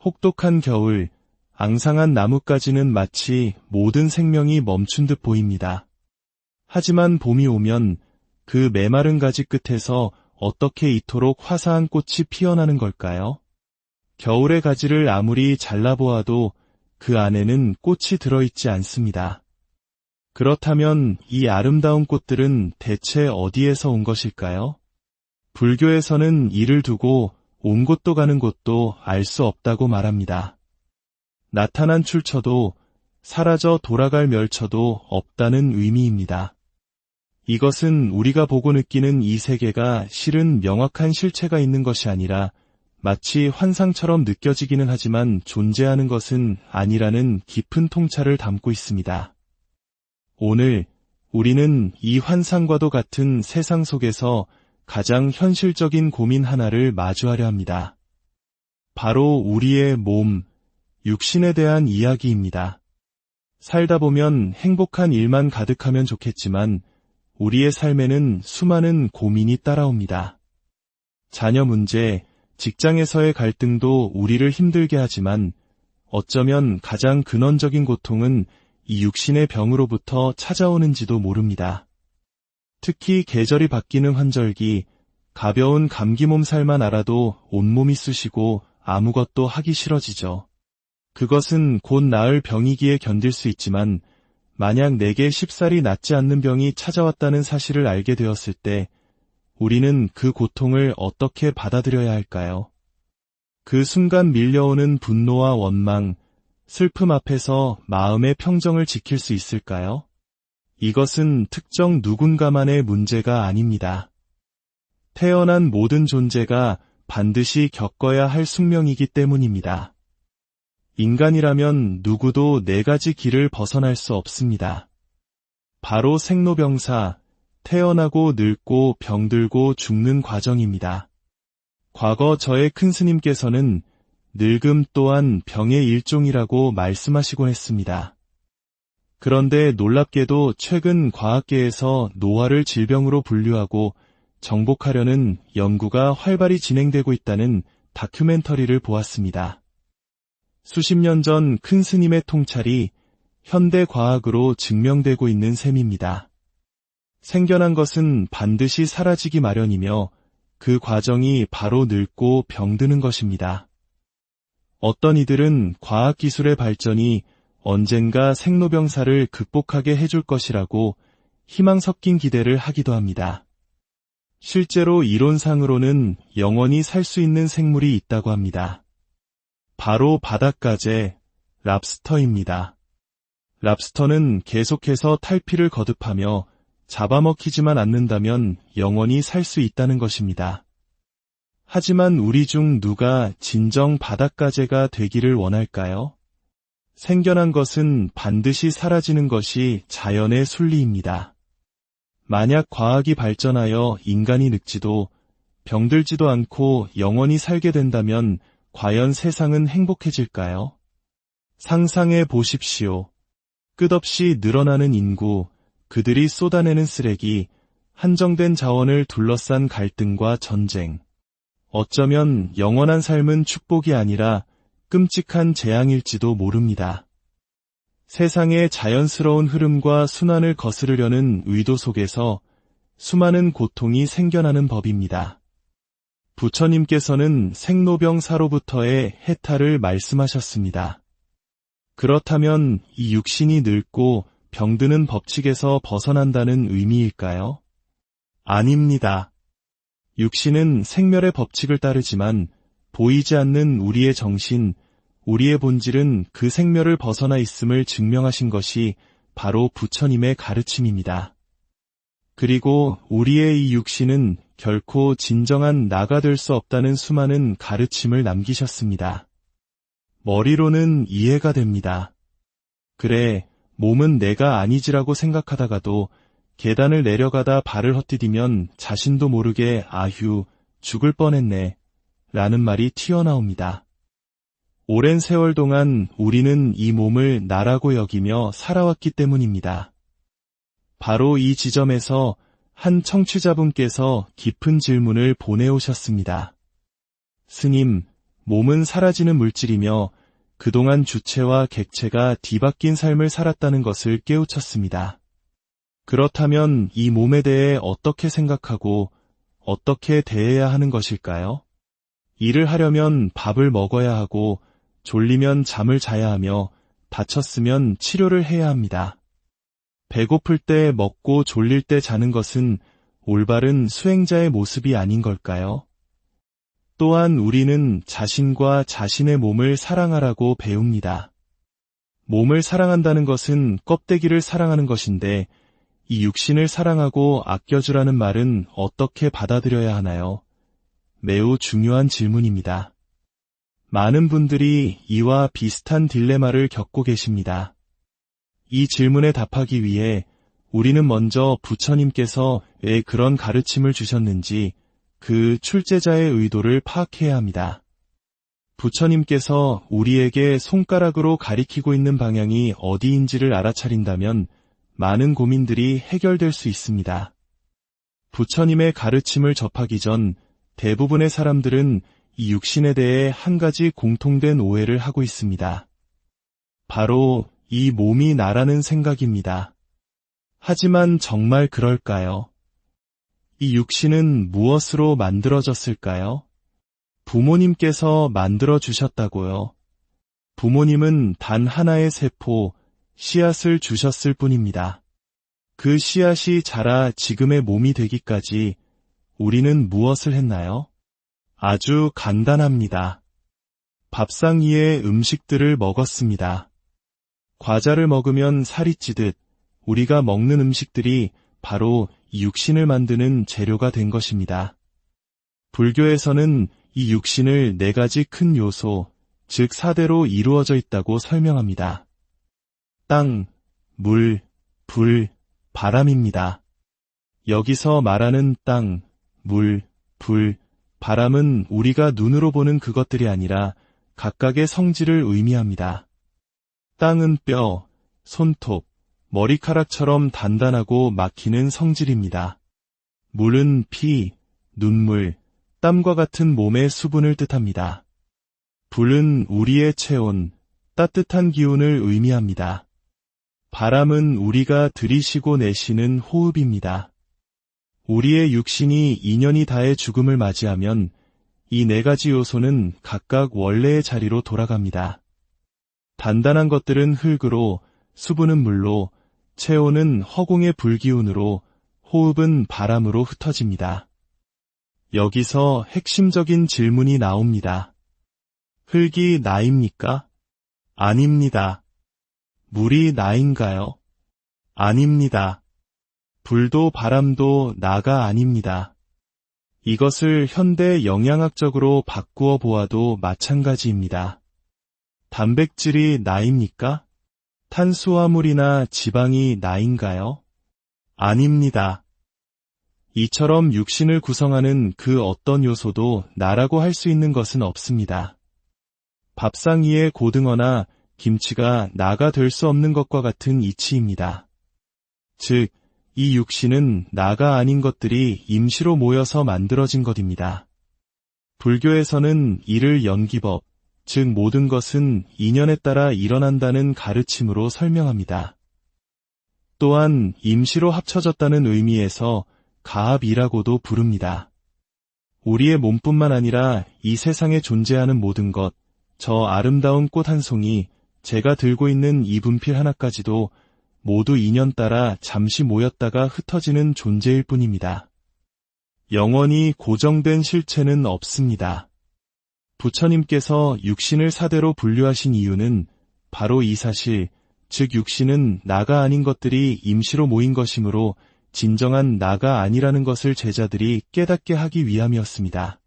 혹독한 겨울, 앙상한 나뭇가지는 마치 모든 생명이 멈춘 듯 보입니다. 하지만 봄이 오면 그 메마른 가지 끝에서 어떻게 이토록 화사한 꽃이 피어나는 걸까요? 겨울의 가지를 아무리 잘라보아도 그 안에는 꽃이 들어있지 않습니다. 그렇다면 이 아름다운 꽃들은 대체 어디에서 온 것일까요? 불교에서는 이를 두고 온 곳도 가는 곳도 알 수 없다고 말합니다. 나타난 출처도 사라져 돌아갈 멸처도 없다는 의미입니다. 이것은 우리가 보고 느끼는 이 세계가 실은 명확한 실체가 있는 것이 아니라 마치 환상처럼 느껴지기는 하지만 존재하는 것은 아니라는 깊은 통찰을 담고 있습니다. 오늘 우리는 이 환상과도 같은 세상 속에서 가장 현실적인 고민 하나를 마주하려 합니다. 바로 우리의 몸, 육신에 대한 이야기입니다. 살다 보면 행복한 일만 가득하면 좋겠지만 우리의 삶에는 수많은 고민이 따라옵니다. 자녀 문제, 직장에서의 갈등도 우리를 힘들게 하지만 어쩌면 가장 근원적인 고통은 이 육신의 병으로부터 찾아오는지도 모릅니다. 특히 계절이 바뀌는 환절기, 가벼운 감기 몸살만 알아도 온몸이 쑤시고 아무것도 하기 싫어지죠. 그것은 곧 나을 병이기에 견딜 수 있지만 만약 내게 쉽사리 낫지 않는 병이 찾아왔다는 사실을 알게 되었을 때 우리는 그 고통을 어떻게 받아들여야 할까요? 그 순간 밀려오는 분노와 원망, 슬픔 앞에서 마음의 평정을 지킬 수 있을까요? 이것은 특정 누군가만의 문제가 아닙니다. 태어난 모든 존재가 반드시 겪어야 할 숙명이기 때문입니다. 인간이라면 누구도 네 가지 길을 벗어날 수 없습니다. 바로 생로병사, 태어나고 늙고 병들고 죽는 과정입니다. 과거 저의 큰 스님께서는 늙음 또한 병의 일종이라고 말씀하시곤 했습니다. 그런데 놀랍게도 최근 과학계에서 노화를 질병으로 분류하고 정복하려는 연구가 활발히 진행되고 있다는 다큐멘터리를 보았습니다. 수십 년 전 큰 스님의 통찰이 현대 과학으로 증명되고 있는 셈입니다. 생겨난 것은 반드시 사라지기 마련이며 그 과정이 바로 늙고 병드는 것입니다. 어떤 이들은 과학기술의 발전이 언젠가 생로병사를 극복하게 해줄 것이라고 희망 섞인 기대를 하기도 합니다. 실제로 이론상으로는 영원히 살 수 있는 생물이 있다고 합니다. 바로 바닷가재, 랍스터입니다. 랍스터는 계속해서 탈피를 거듭하며 잡아먹히지만 않는다면 영원히 살 수 있다는 것입니다. 하지만 우리 중 누가 진정 바닷가재가 되기를 원할까요? 생겨난 것은 반드시 사라지는 것이 자연의 순리입니다. 만약 과학이 발전하여 인간이 늙지도 병들지도 않고 영원히 살게 된다면 과연 세상은 행복해질까요? 상상해 보십시오. 끝없이 늘어나는 인구, 그들이 쏟아내는 쓰레기, 한정된 자원을 둘러싼 갈등과 전쟁. 어쩌면 영원한 삶은 축복이 아니라 끔찍한 재앙일지도 모릅니다. 세상의 자연스러운 흐름과 순환을 거스르려는 의도 속에서 수많은 고통이 생겨나는 법입니다. 부처님께서는 생로병사로부터의 해탈을 말씀하셨습니다. 그렇다면 이 육신이 늙고 병드는 법칙에서 벗어난다는 의미일까요? 아닙니다. 육신은 생멸의 법칙을 따르지만 보이지 않는 우리의 정신, 우리의 본질은 그 생멸을 벗어나 있음을 증명하신 것이 바로 부처님의 가르침입니다. 그리고 우리의 이 육신은 결코 진정한 나가 될 수 없다는 수많은 가르침을 남기셨습니다. 머리로는 이해가 됩니다. 그래, 몸은 내가 아니지라고 생각하다가도 계단을 내려가다 발을 헛디디면 자신도 모르게 아휴, 죽을 뻔했네, 라는 말이 튀어나옵니다. 오랜 세월 동안 우리는 이 몸을 나라고 여기며 살아왔기 때문입니다. 바로 이 지점에서 한 청취자분께서 깊은 질문을 보내오셨습니다. 스님, 몸은 사라지는 물질이며 그동안 주체와 객체가 뒤바뀐 삶을 살았다는 것을 깨우쳤습니다. 그렇다면 이 몸에 대해 어떻게 생각하고 어떻게 대해야 하는 것일까요? 일을 하려면 밥을 먹어야 하고 졸리면 잠을 자야 하며 다쳤으면 치료를 해야 합니다. 배고플 때 먹고 졸릴 때 자는 것은 올바른 수행자의 모습이 아닌 걸까요? 또한 우리는 자신과 자신의 몸을 사랑하라고 배웁니다. 몸을 사랑한다는 것은 껍데기를 사랑하는 것인데 이 육신을 사랑하고 아껴주라는 말은 어떻게 받아들여야 하나요? 매우 중요한 질문입니다. 많은 분들이 이와 비슷한 딜레마를 겪고 계십니다. 이 질문에 답하기 위해 우리는 먼저 부처님께서 왜 그런 가르침을 주셨는지 그 출제자의 의도를 파악해야 합니다. 부처님께서 우리에게 손가락으로 가리키고 있는 방향이 어디인지를 알아차린다면 많은 고민들이 해결될 수 있습니다. 부처님의 가르침을 접하기 전 대부분의 사람들은 이 육신에 대해 한 가지 공통된 오해를 하고 있습니다. 바로 이 몸이 나라는 생각입니다. 하지만 정말 그럴까요? 이 육신은 무엇으로 만들어졌을까요? 부모님께서 만들어주셨다고요. 부모님은 단 하나의 세포, 씨앗을 주셨을 뿐입니다. 그 씨앗이 자라 지금의 몸이 되기까지 우리는 무엇을 했나요? 아주 간단합니다. 밥상 위에 음식들을 먹었습니다. 과자를 먹으면 살이 찌듯 우리가 먹는 음식들이 바로 이 육신을 만드는 재료가 된 것입니다. 불교에서는 이 육신을 네 가지 큰 요소, 즉 4대로 이루어져 있다고 설명합니다. 땅, 물, 불, 바람입니다. 여기서 말하는 땅, 물, 불, 바람은 우리가 눈으로 보는 그것들이 아니라 각각의 성질을 의미합니다. 땅은 뼈, 손톱, 머리카락처럼 단단하고 막히는 성질입니다. 물은 피, 눈물, 땀과 같은 몸의 수분을 뜻합니다. 불은 우리의 체온, 따뜻한 기운을 의미합니다. 바람은 우리가 들이쉬고 내쉬는 호흡입니다. 우리의 육신이 인연이 다해 죽음을 맞이하면 이 네 가지 요소는 각각 원래의 자리로 돌아갑니다. 단단한 것들은 흙으로, 수분은 물로, 체온은 허공의 불기운으로, 호흡은 바람으로 흩어집니다. 여기서 핵심적인 질문이 나옵니다. 흙이 나입니까? 아닙니다. 물이 나인가요? 아닙니다. 불도 바람도 나가 아닙니다. 이것을 현대 영양학적으로 바꾸어 보아도 마찬가지입니다. 단백질이 나입니까? 탄수화물이나 지방이 나인가요? 아닙니다. 이처럼 육신을 구성하는 그 어떤 요소도 나라고 할 수 있는 것은 없습니다. 밥상 위에 고등어나 김치가 나가 될 수 없는 것과 같은 이치입니다. 즉, 이 육신은 나가 아닌 것들이 임시로 모여서 만들어진 것입니다. 불교에서는 이를 연기법, 즉 모든 것은 인연에 따라 일어난다는 가르침으로 설명합니다. 또한 임시로 합쳐졌다는 의미에서 가합이라고도 부릅니다. 우리의 몸뿐만 아니라 이 세상에 존재하는 모든 것, 저 아름다운 꽃 한 송이, 제가 들고 있는 이 분필 하나까지도 모두 인연 따라 잠시 모였다가 흩어지는 존재일 뿐입니다. 영원히 고정된 실체는 없습니다. 부처님께서 육신을 4대로 분류하신 이유는 바로 이 사실, 즉 육신은 나가 아닌 것들이 임시로 모인 것이므로 진정한 나가 아니라는 것을 제자들이 깨닫게 하기 위함이었습니다.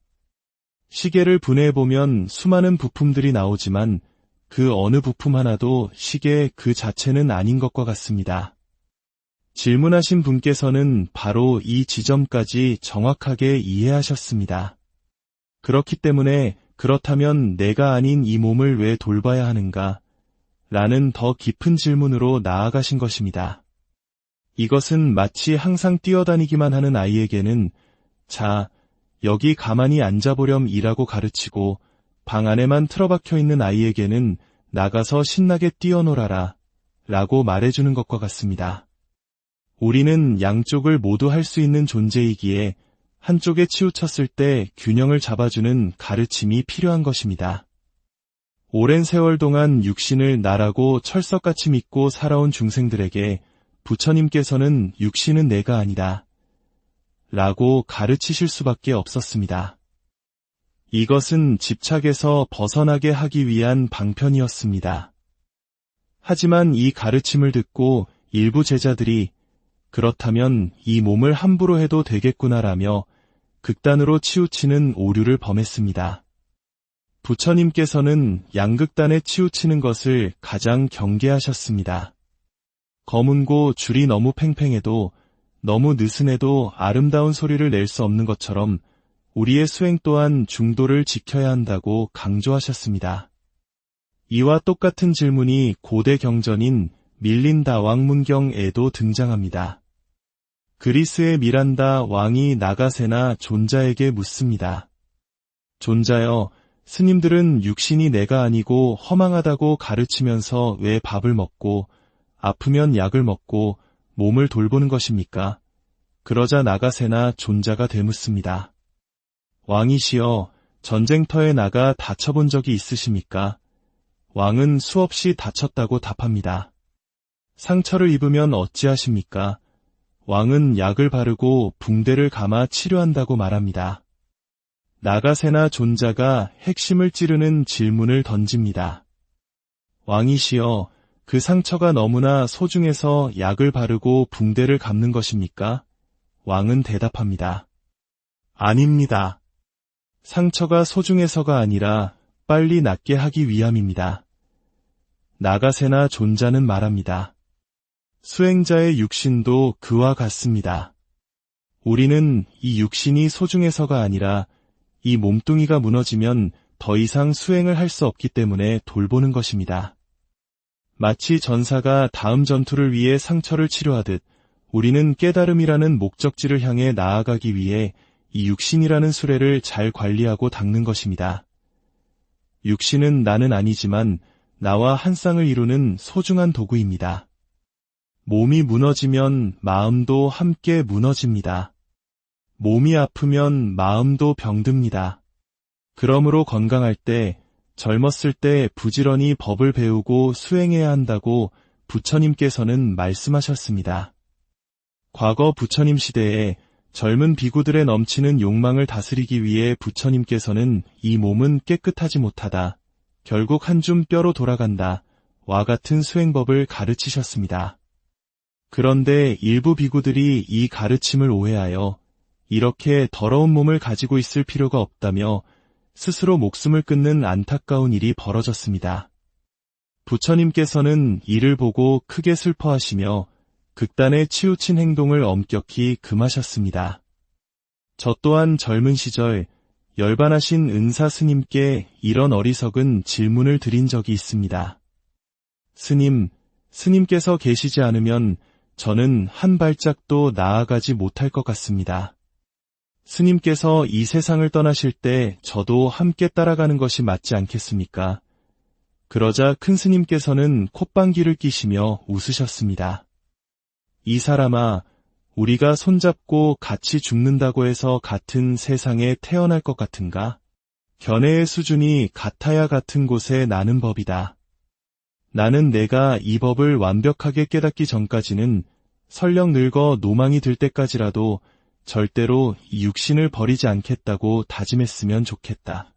시계를 분해해보면 수많은 부품들이 나오지만 그 어느 부품 하나도 시계 그 자체는 아닌 것과 같습니다. 질문하신 분께서는 바로 이 지점까지 정확하게 이해하셨습니다. 그렇기 때문에 그렇다면 내가 아닌 이 몸을 왜 돌봐야 하는가? 라는 더 깊은 질문으로 나아가신 것입니다. 이것은 마치 항상 뛰어다니기만 하는 아이에게는 자, 여기 가만히 앉아보렴이라고 가르치고 방 안에만 틀어박혀 있는 아이에게는 나가서 신나게 뛰어놀아라 라고 말해주는 것과 같습니다. 우리는 양쪽을 모두 할 수 있는 존재이기에 한쪽에 치우쳤을 때 균형을 잡아주는 가르침이 필요한 것입니다. 오랜 세월 동안 육신을 나라고 철석같이 믿고 살아온 중생들에게 부처님께서는 육신은 내가 아니다 라고 가르치실 수밖에 없었습니다. 이것은 집착에서 벗어나게 하기 위한 방편이었습니다. 하지만 이 가르침을 듣고 일부 제자들이 그렇다면 이 몸을 함부로 해도 되겠구나라며 극단으로 치우치는 오류를 범했습니다. 부처님께서는 양극단에 치우치는 것을 가장 경계하셨습니다. 거문고 줄이 너무 팽팽해도 너무 느슨해도 아름다운 소리를 낼 수 없는 것처럼 우리의 수행 또한 중도를 지켜야 한다고 강조하셨습니다. 이와 똑같은 질문이 고대 경전인 밀린다 왕문경에도 등장합니다. 그리스의 미란다 왕이 나가세나 존자에게 묻습니다. 존자여, 스님들은 육신이 내가 아니고 허망하다고 가르치면서 왜 밥을 먹고 아프면 약을 먹고 몸을 돌보는 것입니까? 그러자 나가세나 존자가 되묻습니다. 왕이시여, 전쟁터에 나가 다쳐본 적이 있으십니까? 왕은 수없이 다쳤다고 답합니다. 상처를 입으면 어찌하십니까? 왕은 약을 바르고 붕대를 감아 치료한다고 말합니다. 나가세나 존자가 핵심을 찌르는 질문을 던집니다. 왕이시여, 그 상처가 너무나 소중해서 약을 바르고 붕대를 감는 것입니까? 왕은 대답합니다. 아닙니다. 상처가 소중해서가 아니라 빨리 낫게 하기 위함입니다. 나가세나 존자는 말합니다. 수행자의 육신도 그와 같습니다. 우리는 이 육신이 소중해서가 아니라 이 몸뚱이가 무너지면 더 이상 수행을 할 수 없기 때문에 돌보는 것입니다. 마치 전사가 다음 전투를 위해 상처를 치료하듯 우리는 깨달음이라는 목적지를 향해 나아가기 위해 이 육신이라는 수레를 잘 관리하고 닦는 것입니다. 육신은 나는 아니지만 나와 한 쌍을 이루는 소중한 도구입니다. 몸이 무너지면 마음도 함께 무너집니다. 몸이 아프면 마음도 병듭니다. 그러므로 건강할 때, 젊었을 때 부지런히 법을 배우고 수행해야 한다고 부처님께서는 말씀하셨습니다. 과거 부처님 시대에 젊은 비구들의 넘치는 욕망을 다스리기 위해 부처님께서는 이 몸은 깨끗하지 못하다, 결국 한 줌 뼈로 돌아간다, 와 같은 수행법을 가르치셨습니다. 그런데 일부 비구들이 이 가르침을 오해하여 이렇게 더러운 몸을 가지고 있을 필요가 없다며 스스로 목숨을 끊는 안타까운 일이 벌어졌습니다. 부처님께서는 이를 보고 크게 슬퍼하시며 극단에 치우친 행동을 엄격히 금하셨습니다. 저 또한 젊은 시절 열반하신 은사 스님께 이런 어리석은 질문을 드린 적이 있습니다. 스님, 스님께서 계시지 않으면 저는 한 발짝도 나아가지 못할 것 같습니다. 스님께서 이 세상을 떠나실 때 저도 함께 따라가는 것이 맞지 않겠습니까? 그러자 큰 스님께서는 콧방귀를 끼시며 웃으셨습니다. 이 사람아, 우리가 손잡고 같이 죽는다고 해서 같은 세상에 태어날 것 같은가? 견해의 수준이 같아야 같은 곳에 나는 법이다. 나는 내가 이 법을 완벽하게 깨닫기 전까지는 설령 늙어 노망이 들 때까지라도 절대로 이 육신을 버리지 않겠다고 다짐했으면 좋겠다.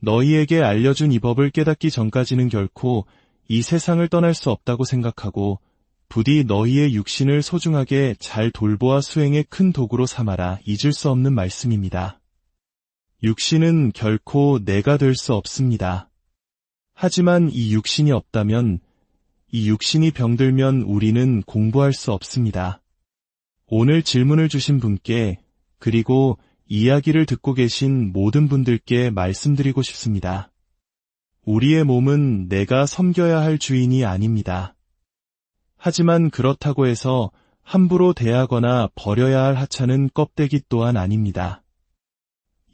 너희에게 알려준 이 법을 깨닫기 전까지는 결코 이 세상을 떠날 수 없다고 생각하고 부디 너희의 육신을 소중하게 잘 돌보아 수행의 큰 도구로 삼아라. 잊을 수 없는 말씀입니다. 육신은 결코 내가 될 수 없습니다. 하지만 이 육신이 없다면, 이 육신이 병들면 우리는 공부할 수 없습니다. 오늘 질문을 주신 분께, 그리고 이야기를 듣고 계신 모든 분들께 말씀드리고 싶습니다. 우리의 몸은 내가 섬겨야 할 주인이 아닙니다. 하지만 그렇다고 해서 함부로 대하거나 버려야 할 하찮은 껍데기 또한 아닙니다.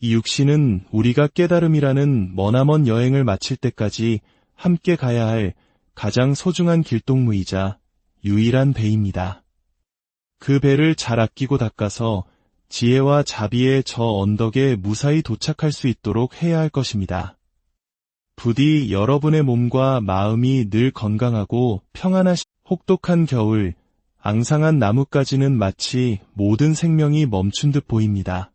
이 육신은 우리가 깨달음이라는 머나먼 여행을 마칠 때까지 함께 가야 할 가장 소중한 길동무이자 유일한 배입니다. 그 배를 잘 아끼고 닦아서 지혜와 자비의 저 언덕에 무사히 도착할 수 있도록 해야 할 것입니다. 부디 여러분의 몸과 마음이 늘 건강하고 혹독한 겨울, 앙상한 나뭇가지는 마치 모든 생명이 멈춘 듯 보입니다.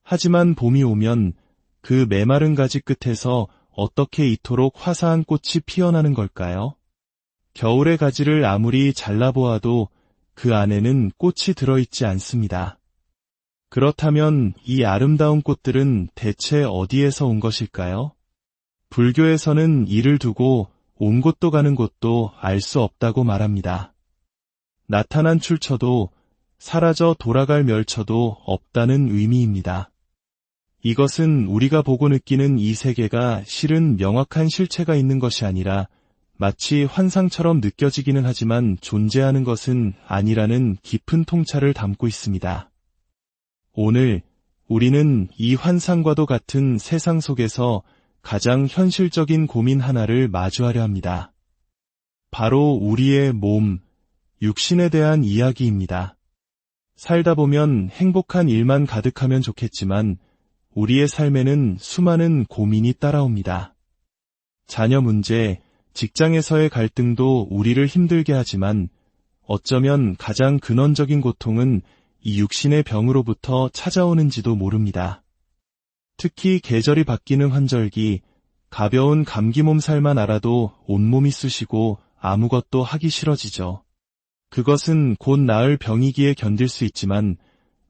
하지만 봄이 오면 그 메마른 가지 끝에서 어떻게 이토록 화사한 꽃이 피어나는 걸까요? 겨울의 가지를 아무리 잘라보아도 그 안에는 꽃이 들어있지 않습니다. 그렇다면 이 아름다운 꽃들은 대체 어디에서 온 것일까요? 불교에서는 이를 두고 온 곳도 가는 곳도 알 수 없다고 말합니다. 나타난 출처도 사라져 돌아갈 멸처도 없다는 의미입니다. 이것은 우리가 보고 느끼는 이 세계가 실은 명확한 실체가 있는 것이 아니라 마치 환상처럼 느껴지기는 하지만 존재하는 것은 아니라는 깊은 통찰을 담고 있습니다. 오늘 우리는 이 환상과도 같은 세상 속에서 가장 현실적인 고민 하나를 마주하려 합니다. 바로 우리의 몸, 육신에 대한 이야기입니다. 살다 보면 행복한 일만 가득하면 좋겠지만 우리의 삶에는 수많은 고민이 따라옵니다. 자녀 문제, 직장에서의 갈등도 우리를 힘들게 하지만 어쩌면 가장 근원적인 고통은 이 육신의 병으로부터 찾아오는지도 모릅니다. 특히 계절이 바뀌는 환절기, 가벼운 감기 몸살만 알아도 온몸이 쑤시고 아무것도 하기 싫어지죠. 그것은 곧 나을 병이기에 견딜 수 있지만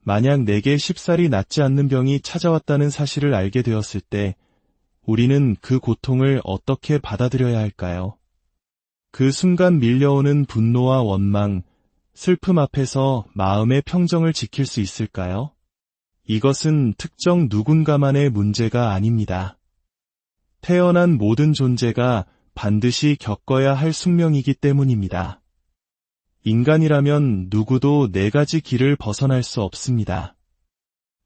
만약 내게 쉽사리 낫지 않는 병이 찾아왔다는 사실을 알게 되었을 때 우리는 그 고통을 어떻게 받아들여야 할까요? 그 순간 밀려오는 분노와 원망, 슬픔 앞에서 마음의 평정을 지킬 수 있을까요? 이것은 특정 누군가만의 문제가 아닙니다. 태어난 모든 존재가 반드시 겪어야 할 숙명이기 때문입니다. 인간이라면 누구도 네 가지 길을 벗어날 수 없습니다.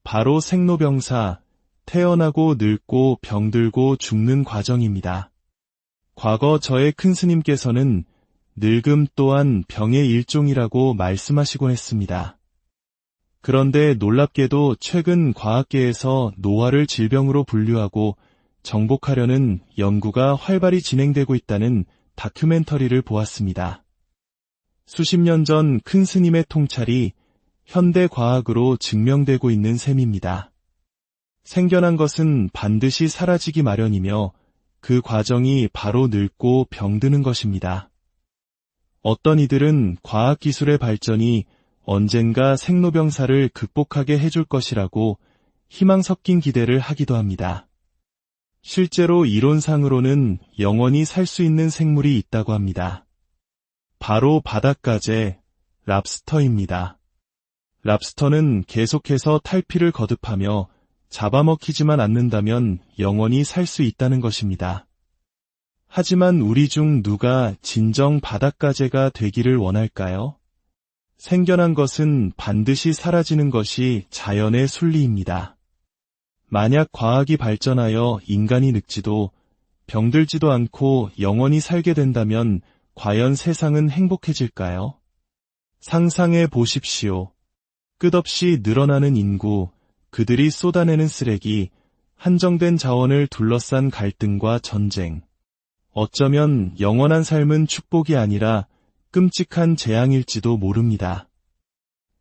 바로 생로병사, 태어나고 늙고 병들고 죽는 과정입니다. 과거 저의 큰 스님께서는 늙음 또한 병의 일종이라고 말씀하시곤 했습니다. 그런데 놀랍게도 최근 과학계에서 노화를 질병으로 분류하고 정복하려는 연구가 활발히 진행되고 있다는 다큐멘터리를 보았습니다. 수십 년 전 큰 스님의 통찰이 현대 과학으로 증명되고 있는 셈입니다. 생겨난 것은 반드시 사라지기 마련이며 그 과정이 바로 늙고 병드는 것입니다. 어떤 이들은 과학기술의 발전이 언젠가 생로병사를 극복하게 해줄 것이라고 희망 섞인 기대를 하기도 합니다. 실제로 이론상으로는 영원히 살 수 있는 생물이 있다고 합니다. 바로 바닷가재, 랍스터입니다. 랍스터는 계속해서 탈피를 거듭하며 잡아먹히지만 않는다면 영원히 살 수 있다는 것입니다. 하지만 우리 중 누가 진정 바닷가재가 되기를 원할까요? 생겨난 것은 반드시 사라지는 것이 자연의 순리입니다. 만약 과학이 발전하여 인간이 늙지도 병들지도 않고 영원히 살게 된다면 과연 세상은 행복해질까요? 상상해 보십시오. 끝없이 늘어나는 인구, 그들이 쏟아내는 쓰레기, 한정된 자원을 둘러싼 갈등과 전쟁. 어쩌면 영원한 삶은 축복이 아니라 끔찍한 재앙일지도 모릅니다.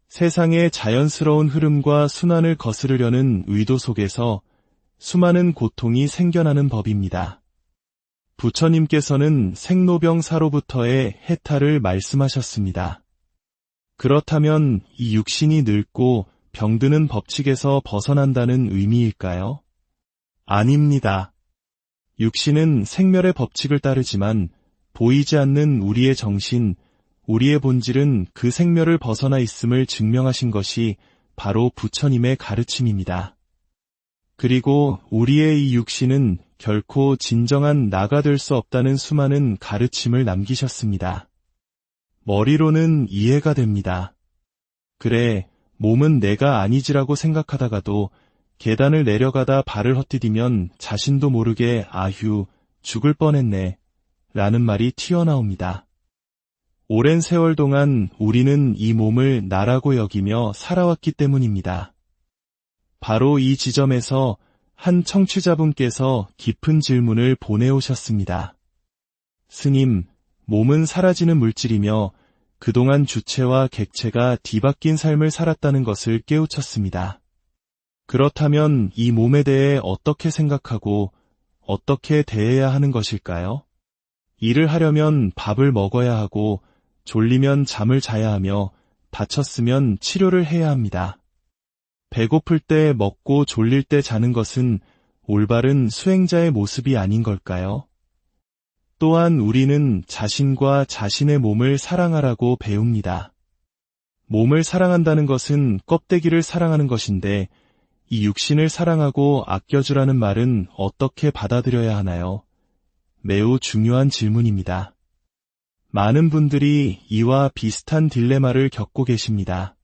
세상의 자연스러운 흐름과 순환을 거스르려는 의도 속에서 수많은 고통이 생겨나는 법입니다. 부처님께서는 생로병사로부터의 해탈을 말씀하셨습니다. 그렇다면 이 육신이 늙고 병드는 법칙에서 벗어난다는 의미일까요? 아닙니다. 육신은 생멸의 법칙을 따르지만 보이지 않는 우리의 정신, 우리의 본질은 그 생멸을 벗어나 있음을 증명하신 것이 바로 부처님의 가르침입니다. 그리고 우리의 이 육신은 결코 진정한 나가 될 수 없다는 수많은 가르침을 남기셨습니다. 머리로는 이해가 됩니다. 그래, 몸은 내가 아니지라고 생각하다가도 계단을 내려가다 발을 헛디디면 자신도 모르게 아휴, 죽을 뻔했네, 라는 말이 튀어나옵니다. 오랜 세월 동안 우리는 이 몸을 나라고 여기며 살아왔기 때문입니다. 바로 이 지점에서 한 청취자분께서 깊은 질문을 보내오셨습니다. 스님, 몸은 사라지는 물질이며 그동안 주체와 객체가 뒤바뀐 삶을 살았다는 것을 깨우쳤습니다. 그렇다면 이 몸에 대해 어떻게 생각하고 어떻게 대해야 하는 것일까요? 일을 하려면 밥을 먹어야 하고 졸리면 잠을 자야 하며 다쳤으면 치료를 해야 합니다. 배고플 때 먹고 졸릴 때 자는 것은 올바른 수행자의 모습이 아닌 걸까요? 또한 우리는 자신과 자신의 몸을 사랑하라고 배웁니다. 몸을 사랑한다는 것은 껍데기를 사랑하는 것인데 이 육신을 사랑하고 아껴주라는 말은 어떻게 받아들여야 하나요? 매우 중요한 질문입니다. 많은 분들이 이와 비슷한 딜레마를 겪고 계십니다.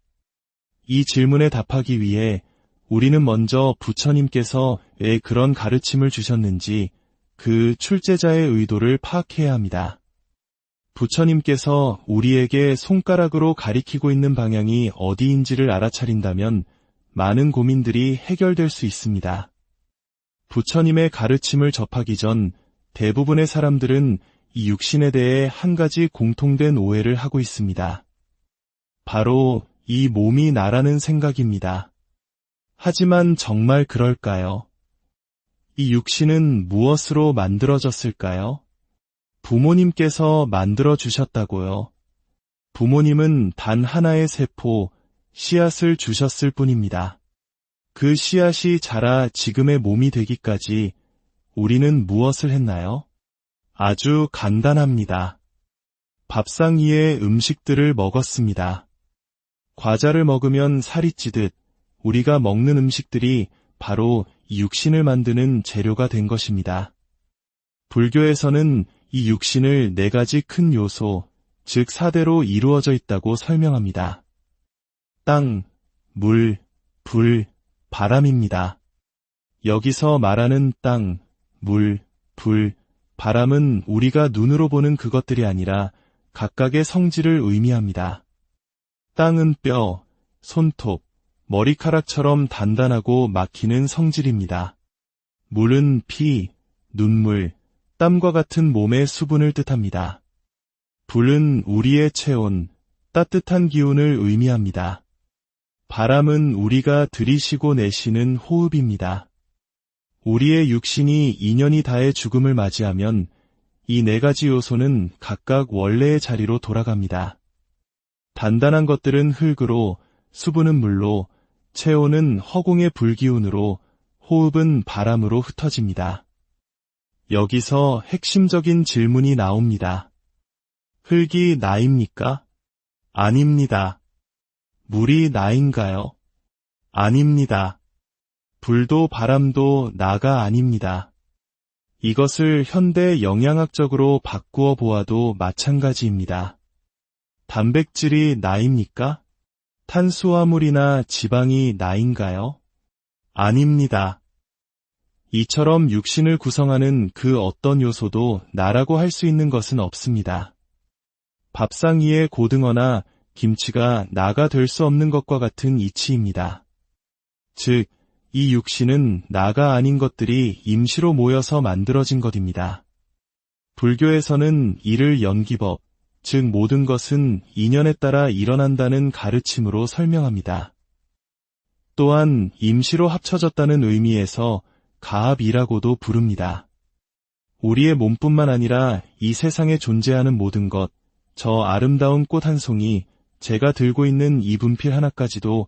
이 질문에 답하기 위해 우리는 먼저 부처님께서 왜 그런 가르침을 주셨는지 그 출제자의 의도를 파악해야 합니다. 부처님께서 우리에게 손가락으로 가리키고 있는 방향이 어디인지를 알아차린다면 많은 고민들이 해결될 수 있습니다. 부처님의 가르침을 접하기 전 대부분의 사람들은 이 육신에 대해 한 가지 공통된 오해를 하고 있습니다. 바로 이 몸이 나라는 생각입니다. 하지만 정말 그럴까요? 이 육신은 무엇으로 만들어졌을까요? 부모님께서 만들어주셨다고요. 부모님은 단 하나의 세포, 씨앗을 주셨을 뿐입니다. 그 씨앗이 자라 지금의 몸이 되기까지 우리는 무엇을 했나요? 아주 간단합니다. 밥상 위에 음식들을 먹었습니다. 과자를 먹으면 살이 찌듯 우리가 먹는 음식들이 바로 이 육신을 만드는 재료가 된 것입니다. 불교에서는 이 육신을 네 가지 큰 요소, 즉 4대로 이루어져 있다고 설명합니다. 땅, 물, 불, 바람입니다. 여기서 말하는 땅, 물, 불, 바람은 우리가 눈으로 보는 그것들이 아니라 각각의 성질을 의미합니다. 땅은 뼈, 손톱, 머리카락처럼 단단하고 막히는 성질입니다. 물은 피, 눈물, 땀과 같은 몸의 수분을 뜻합니다. 불은 우리의 체온, 따뜻한 기운을 의미합니다. 바람은 우리가 들이쉬고 내쉬는 호흡입니다. 우리의 육신이 인연이 다해 죽음을 맞이하면 이 네 가지 요소는 각각 원래의 자리로 돌아갑니다. 단단한 것들은 흙으로, 수분은 물로, 체온은 허공의 불기운으로, 호흡은 바람으로 흩어집니다. 여기서 핵심적인 질문이 나옵니다. 흙이 나입니까? 아닙니다. 물이 나인가요? 아닙니다. 불도 바람도 나가 아닙니다. 이것을 현대 영양학적으로 바꾸어 보아도 마찬가지입니다. 단백질이 나입니까? 탄수화물이나 지방이 나인가요? 아닙니다. 이처럼 육신을 구성하는 그 어떤 요소도 나라고 할 수 있는 것은 없습니다. 밥상 위의 고등어나 김치가 나가 될 수 없는 것과 같은 이치입니다. 즉, 이 육신은 나가 아닌 것들이 임시로 모여서 만들어진 것입니다. 불교에서는 이를 연기법, 즉 모든 것은 인연에 따라 일어난다는 가르침으로 설명합니다. 또한 임시로 합쳐졌다는 의미에서 가합이라고도 부릅니다. 우리의 몸뿐만 아니라 이 세상에 존재하는 모든 것, 저 아름다운 꽃 한 송이, 제가 들고 있는 이 분필 하나까지도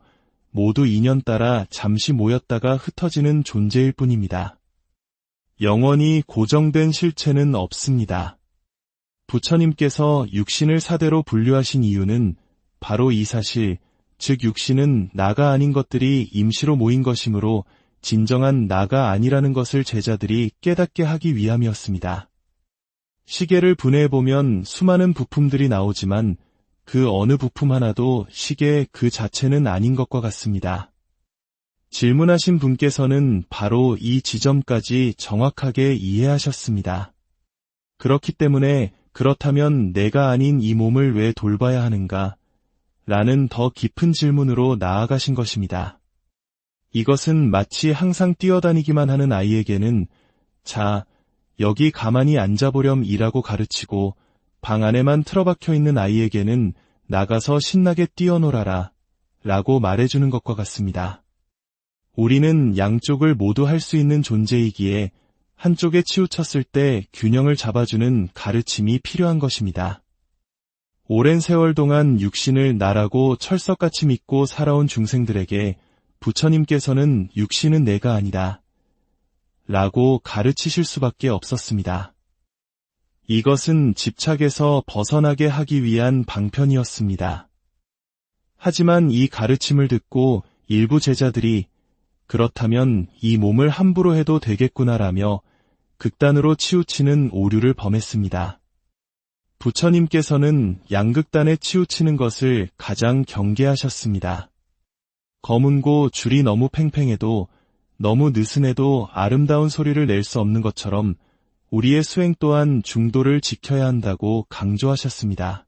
모두 인연 따라 잠시 모였다가 흩어지는 존재일 뿐입니다. 영원히 고정된 실체는 없습니다. 부처님께서 육신을 4대로 분류하신 이유는 바로 이 사실, 즉 육신은 나가 아닌 것들이 임시로 모인 것이므로 진정한 나가 아니라는 것을 제자들이 깨닫게 하기 위함이었습니다. 시계를 분해해보면 수많은 부품들이 나오지만 그 어느 부품 하나도 시계 그 자체는 아닌 것과 같습니다. 질문하신 분께서는 바로 이 지점까지 정확하게 이해하셨습니다. 그렇기 때문에 그렇다면 내가 아닌 이 몸을 왜 돌봐야 하는가? 라는 더 깊은 질문으로 나아가신 것입니다. 이것은 마치 항상 뛰어다니기만 하는 아이에게는 자, 여기 가만히 앉아보렴 이라고 가르치고 방 안에만 틀어박혀 있는 아이에게는 나가서 신나게 뛰어놀아라 라고 말해주는 것과 같습니다. 우리는 양쪽을 모두 할 수 있는 존재이기에 한쪽에 치우쳤을 때 균형을 잡아주는 가르침이 필요한 것입니다. 오랜 세월 동안 육신을 나라고 철석같이 믿고 살아온 중생들에게 부처님께서는 육신은 내가 아니다 라고 가르치실 수밖에 없었습니다. 이것은 집착에서 벗어나게 하기 위한 방편이었습니다. 하지만 이 가르침을 듣고 일부 제자들이 그렇다면 이 몸을 함부로 해도 되겠구나라며 극단으로 치우치는 오류를 범했습니다. 부처님께서는 양극단에 치우치는 것을 가장 경계하셨습니다. 검은고 줄이 너무 팽팽해도 너무 느슨해도 아름다운 소리를 낼 수 없는 것처럼 우리의 수행 또한 중도를 지켜야 한다고 강조하셨습니다.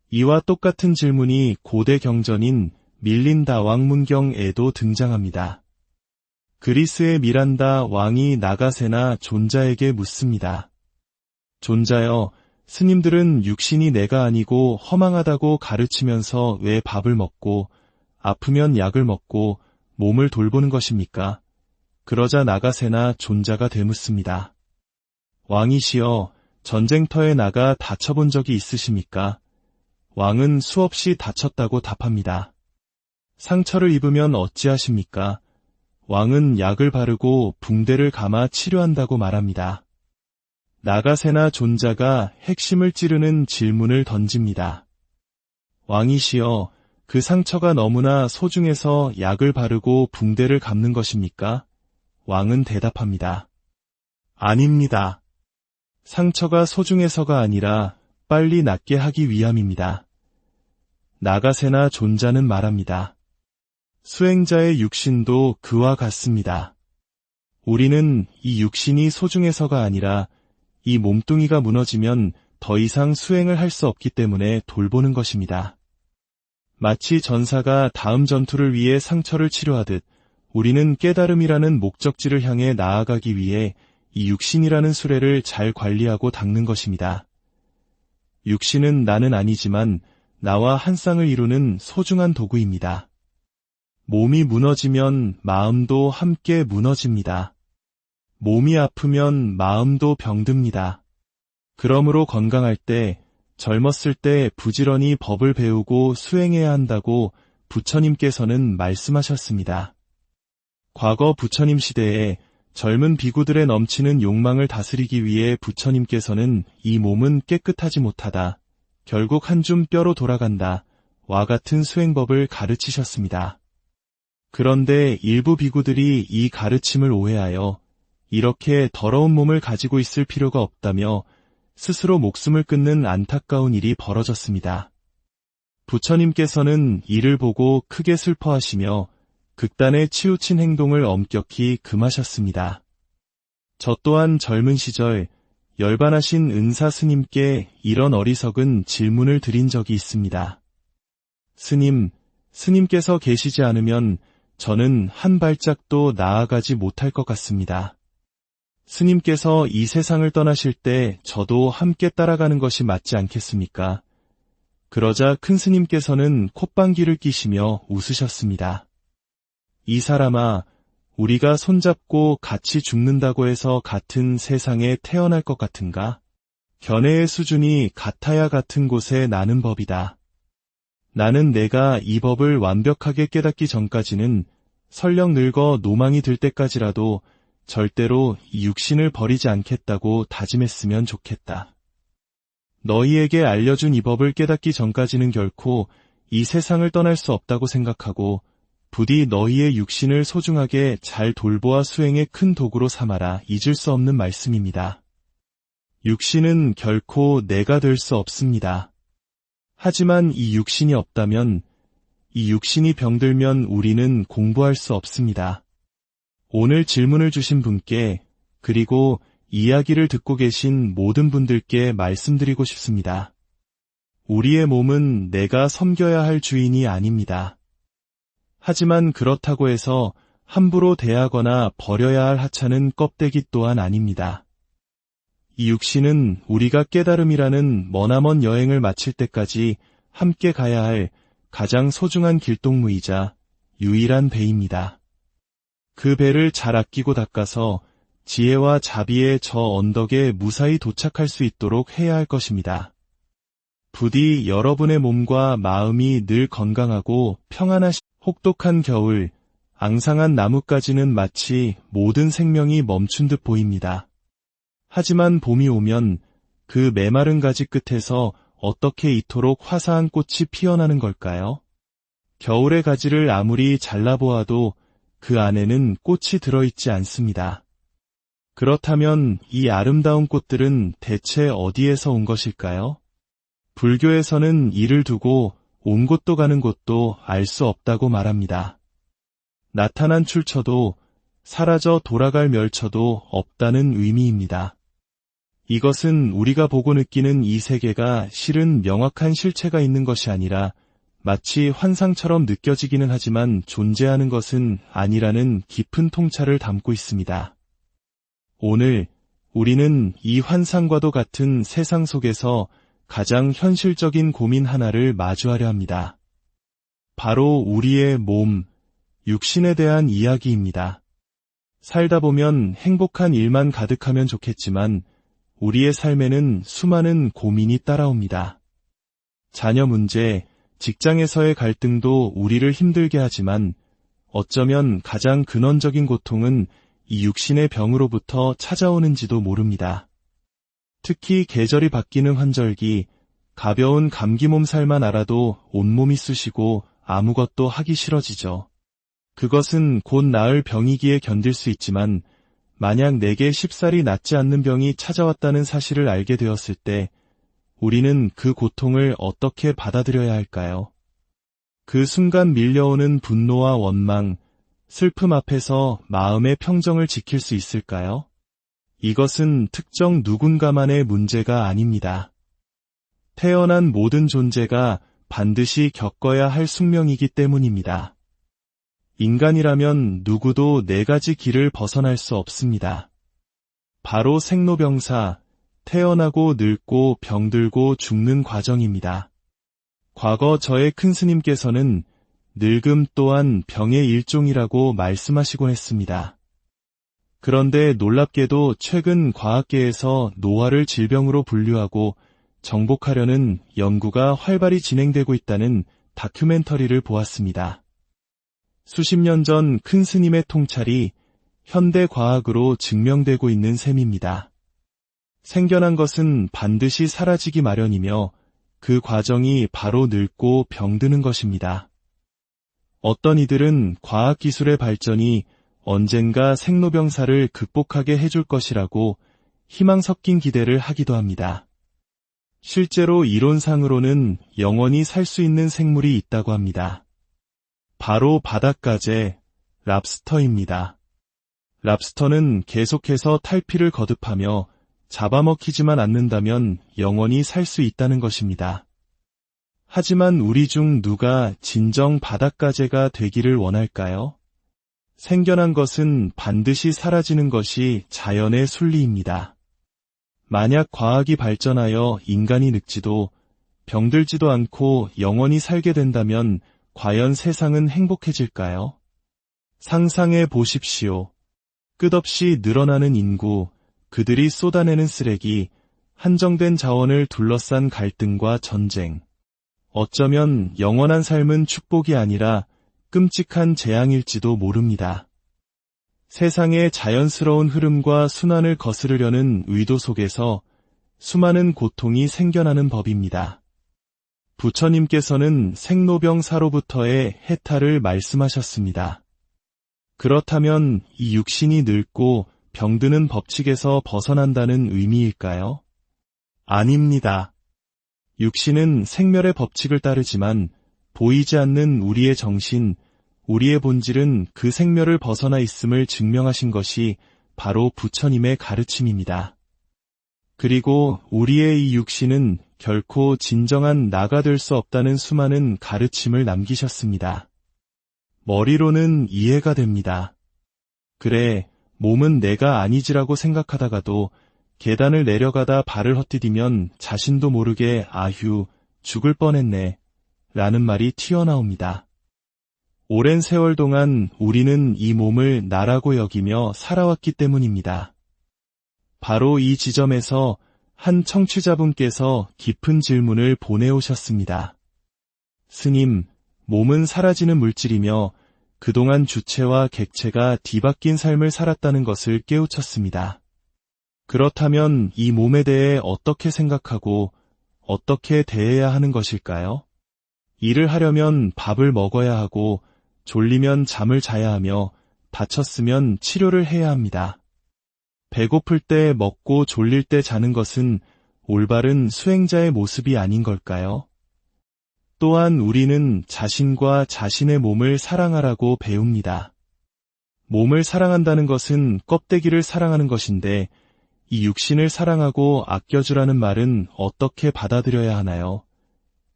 이와 똑같은 질문이 고대 경전인 밀린다 왕문경에도 등장합니다. 그리스의 미란다 왕이 나가세나 존자에게 묻습니다. 존자여, 스님들은 육신이 내가 아니고 허망하다고 가르치면서 왜 밥을 먹고 아프면 약을 먹고 몸을 돌보는 것입니까? 그러자 나가세나 존자가 되묻습니다. 왕이시여, 전쟁터에 나가 다쳐본 적이 있으십니까? 왕은 수없이 다쳤다고 답합니다. 상처를 입으면 어찌하십니까? 왕은 약을 바르고 붕대를 감아 치료한다고 말합니다. 나가세나 존자가 핵심을 찌르는 질문을 던집니다. 왕이시여, 그 상처가 너무나 소중해서 약을 바르고 붕대를 감는 것입니까? 왕은 대답합니다. 아닙니다. 상처가 소중해서가 아니라 빨리 낫게 하기 위함입니다. 나가세나 존자는 말합니다. 수행자의 육신도 그와 같습니다. 우리는 이 육신이 소중해서가 아니라 이 몸뚱이가 무너지면 더 이상 수행을 할 수 없기 때문에 돌보는 것입니다. 마치 전사가 다음 전투를 위해 상처를 치료하듯 우리는 깨달음이라는 목적지를 향해 나아가기 위해 이 육신이라는 수레를 잘 관리하고 닦는 것입니다. 육신은 나는 아니지만 나와 한 쌍을 이루는 소중한 도구입니다. 몸이 무너지면 마음도 함께 무너집니다. 몸이 아프면 마음도 병듭니다. 그러므로 건강할 때, 젊었을 때 부지런히 법을 배우고 수행해야 한다고 부처님께서는 말씀하셨습니다. 과거 부처님 시대에 젊은 비구들의 넘치는 욕망을 다스리기 위해 부처님께서는 이 몸은 깨끗하지 못하다, 결국 한 줌 뼈로 돌아간다, 와 같은 수행법을 가르치셨습니다. 그런데 일부 비구들이 이 가르침을 오해하여 이렇게 더러운 몸을 가지고 있을 필요가 없다며 스스로 목숨을 끊는 안타까운 일이 벌어졌습니다. 부처님께서는 이를 보고 크게 슬퍼하시며 극단에 치우친 행동을 엄격히 금하셨습니다. 저 또한 젊은 시절 열반하신 은사 스님께 이런 어리석은 질문을 드린 적이 있습니다. 스님께서 계시지 않으면 저는 한 발짝도 나아가지 못할 것 같습니다. 스님께서 이 세상을 떠나실 때 저도 함께 따라가는 것이 맞지 않겠습니까? 그러자 큰 스님께서는 콧방귀를 끼시며 웃으셨습니다. 이 사람아, 우리가 손잡고 같이 죽는다고 해서 같은 세상에 태어날 것 같은가? 견해의 수준이 같아야 같은 곳에 나는 법이다. 나는 내가 이 법을 완벽하게 깨닫기 전까지는 설령 늙어 노망이 들 때까지라도 절대로 이 육신을 버리지 않겠다고 다짐했으면 좋겠다. 너희에게 알려준 이 법을 깨닫기 전까지는 결코 이 세상을 떠날 수 없다고 생각하고 부디 너희의 육신을 소중하게 잘 돌보아 수행의 큰 도구로 삼아라. 잊을 수 없는 말씀입니다. 육신은 결코 내가 될 수 없습니다. 하지만 이 육신이 없다면 이 육신이 병들면 우리는 공부할 수 없습니다. 오늘 질문을 주신 분께 그리고 이야기를 듣고 계신 모든 분들께 말씀드리고 싶습니다. 우리의 몸은 내가 섬겨야 할 주인이 아닙니다. 하지만 그렇다고 해서 함부로 대하거나 버려야 할 하찮은 껍데기 또한 아닙니다. 이 육신은 우리가 깨달음이라는 머나먼 여행을 마칠 때까지 함께 가야 할 가장 소중한 길동무이자 유일한 배입니다. 그 배를 잘 아끼고 닦아서 지혜와 자비의 저 언덕에 무사히 도착할 수 있도록 해야 할 것입니다. 부디 여러분의 몸과 마음이 늘 건강하고 혹독한 겨울, 앙상한 나뭇가지는 마치 모든 생명이 멈춘 듯 보입니다. 하지만 봄이 오면 그 메마른 가지 끝에서 어떻게 이토록 화사한 꽃이 피어나는 걸까요? 겨울의 가지를 아무리 잘라보아도 그 안에는 꽃이 들어있지 않습니다. 그렇다면 이 아름다운 꽃들은 대체 어디에서 온 것일까요? 불교에서는 이를 두고 온 곳도 가는 곳도 알 수 없다고 말합니다. 나타난 출처도 사라져 돌아갈 멸처도 없다는 의미입니다. 이것은 우리가 보고 느끼는 이 세계가 실은 명확한 실체가 있는 것이 아니라 마치 환상처럼 느껴지기는 하지만 존재하는 것은 아니라는 깊은 통찰을 담고 있습니다. 오늘 우리는 이 환상과도 같은 세상 속에서 가장 현실적인 고민 하나를 마주하려 합니다. 바로 우리의 몸, 육신에 대한 이야기입니다. 살다 보면 행복한 일만 가득하면 좋겠지만 우리의 삶에는 수많은 고민이 따라옵니다. 자녀 문제, 직장에서의 갈등도 우리를 힘들게 하지만 어쩌면 가장 근원적인 고통은 이 육신의 병으로부터 찾아오는지도 모릅니다. 특히 계절이 바뀌는 환절기, 가벼운 감기 몸살만 알아도 온몸이 쑤시고 아무것도 하기 싫어지죠. 그것은 곧 나을 병이기에 견딜 수 있지만 만약 내게 쉽사리 낫지 않는 병이 찾아왔다는 사실을 알게 되었을 때 우리는 그 고통을 어떻게 받아들여야 할까요? 그 순간 밀려오는 분노와 원망, 슬픔 앞에서 마음의 평정을 지킬 수 있을까요? 이것은 특정 누군가만의 문제가 아닙니다. 태어난 모든 존재가 반드시 겪어야 할 숙명이기 때문입니다. 인간이라면 누구도 네 가지 길을 벗어날 수 없습니다. 바로 생로병사, 태어나고 늙고 병들고 죽는 과정입니다. 과거 저의 큰 스님께서는 늙음 또한 병의 일종이라고 말씀하시곤 했습니다. 그런데 놀랍게도 최근 과학계에서 노화를 질병으로 분류하고 정복하려는 연구가 활발히 진행되고 있다는 다큐멘터리를 보았습니다. 수십 년 전 큰 스님의 통찰이 현대 과학으로 증명되고 있는 셈입니다. 생겨난 것은 반드시 사라지기 마련이며 그 과정이 바로 늙고 병드는 것입니다. 어떤 이들은 과학기술의 발전이 언젠가 생로병사를 극복하게 해줄 것이라고 희망 섞인 기대를 하기도 합니다. 실제로 이론상으로는 영원히 살 수 있는 생물이 있다고 합니다. 바로 바닷가재, 랍스터입니다. 랍스터는 계속해서 탈피를 거듭하며 잡아먹히지만 않는다면 영원히 살 수 있다는 것입니다. 하지만 우리 중 누가 진정 바닷가재가 되기를 원할까요? 생겨난 것은 반드시 사라지는 것이 자연의 순리입니다. 만약 과학이 발전하여 인간이 늙지도 병들지도 않고 영원히 살게 된다면 과연 세상은 행복해질까요? 상상해 보십시오. 끝없이 늘어나는 인구, 그들이 쏟아내는 쓰레기, 한정된 자원을 둘러싼 갈등과 전쟁. 어쩌면 영원한 삶은 축복이 아니라 끔찍한 재앙일지도 모릅니다. 세상의 자연스러운 흐름과 순환을 거스르려는 의도 속에서 수많은 고통이 생겨나는 법입니다. 부처님께서는 생로병사로부터의 해탈을 말씀하셨습니다. 그렇다면 이 육신이 늙고 병드는 법칙에서 벗어난다는 의미일까요? 아닙니다. 육신은 생멸의 법칙을 따르지만 보이지 않는 우리의 정신, 우리의 본질은 그 생멸을 벗어나 있음을 증명하신 것이 바로 부처님의 가르침입니다. 그리고 우리의 이 육신은 결코 진정한 나가 될 수 없다는 수많은 가르침을 남기셨습니다. 머리로는 이해가 됩니다. 그래, 몸은 내가 아니지라고 생각하다가도 계단을 내려가다 발을 헛디디면 자신도 모르게 아휴, 죽을 뻔했네, 라는 말이 튀어나옵니다. 오랜 세월 동안 우리는 이 몸을 나라고 여기며 살아왔기 때문입니다. 바로 이 지점에서 한 청취자분께서 깊은 질문을 보내오셨습니다. 스님, 몸은 사라지는 물질이며 그동안 주체와 객체가 뒤바뀐 삶을 살았다는 것을 깨우쳤습니다. 그렇다면 이 몸에 대해 어떻게 생각하고 어떻게 대해야 하는 것일까요? 일을 하려면 밥을 먹어야 하고 졸리면 잠을 자야 하며 다쳤으면 치료를 해야 합니다. 배고플 때 먹고 졸릴 때 자는 것은 올바른 수행자의 모습이 아닌 걸까요? 또한 우리는 자신과 자신의 몸을 사랑하라고 배웁니다. 몸을 사랑한다는 것은 껍데기를 사랑하는 것인데 이 육신을 사랑하고 아껴주라는 말은 어떻게 받아들여야 하나요?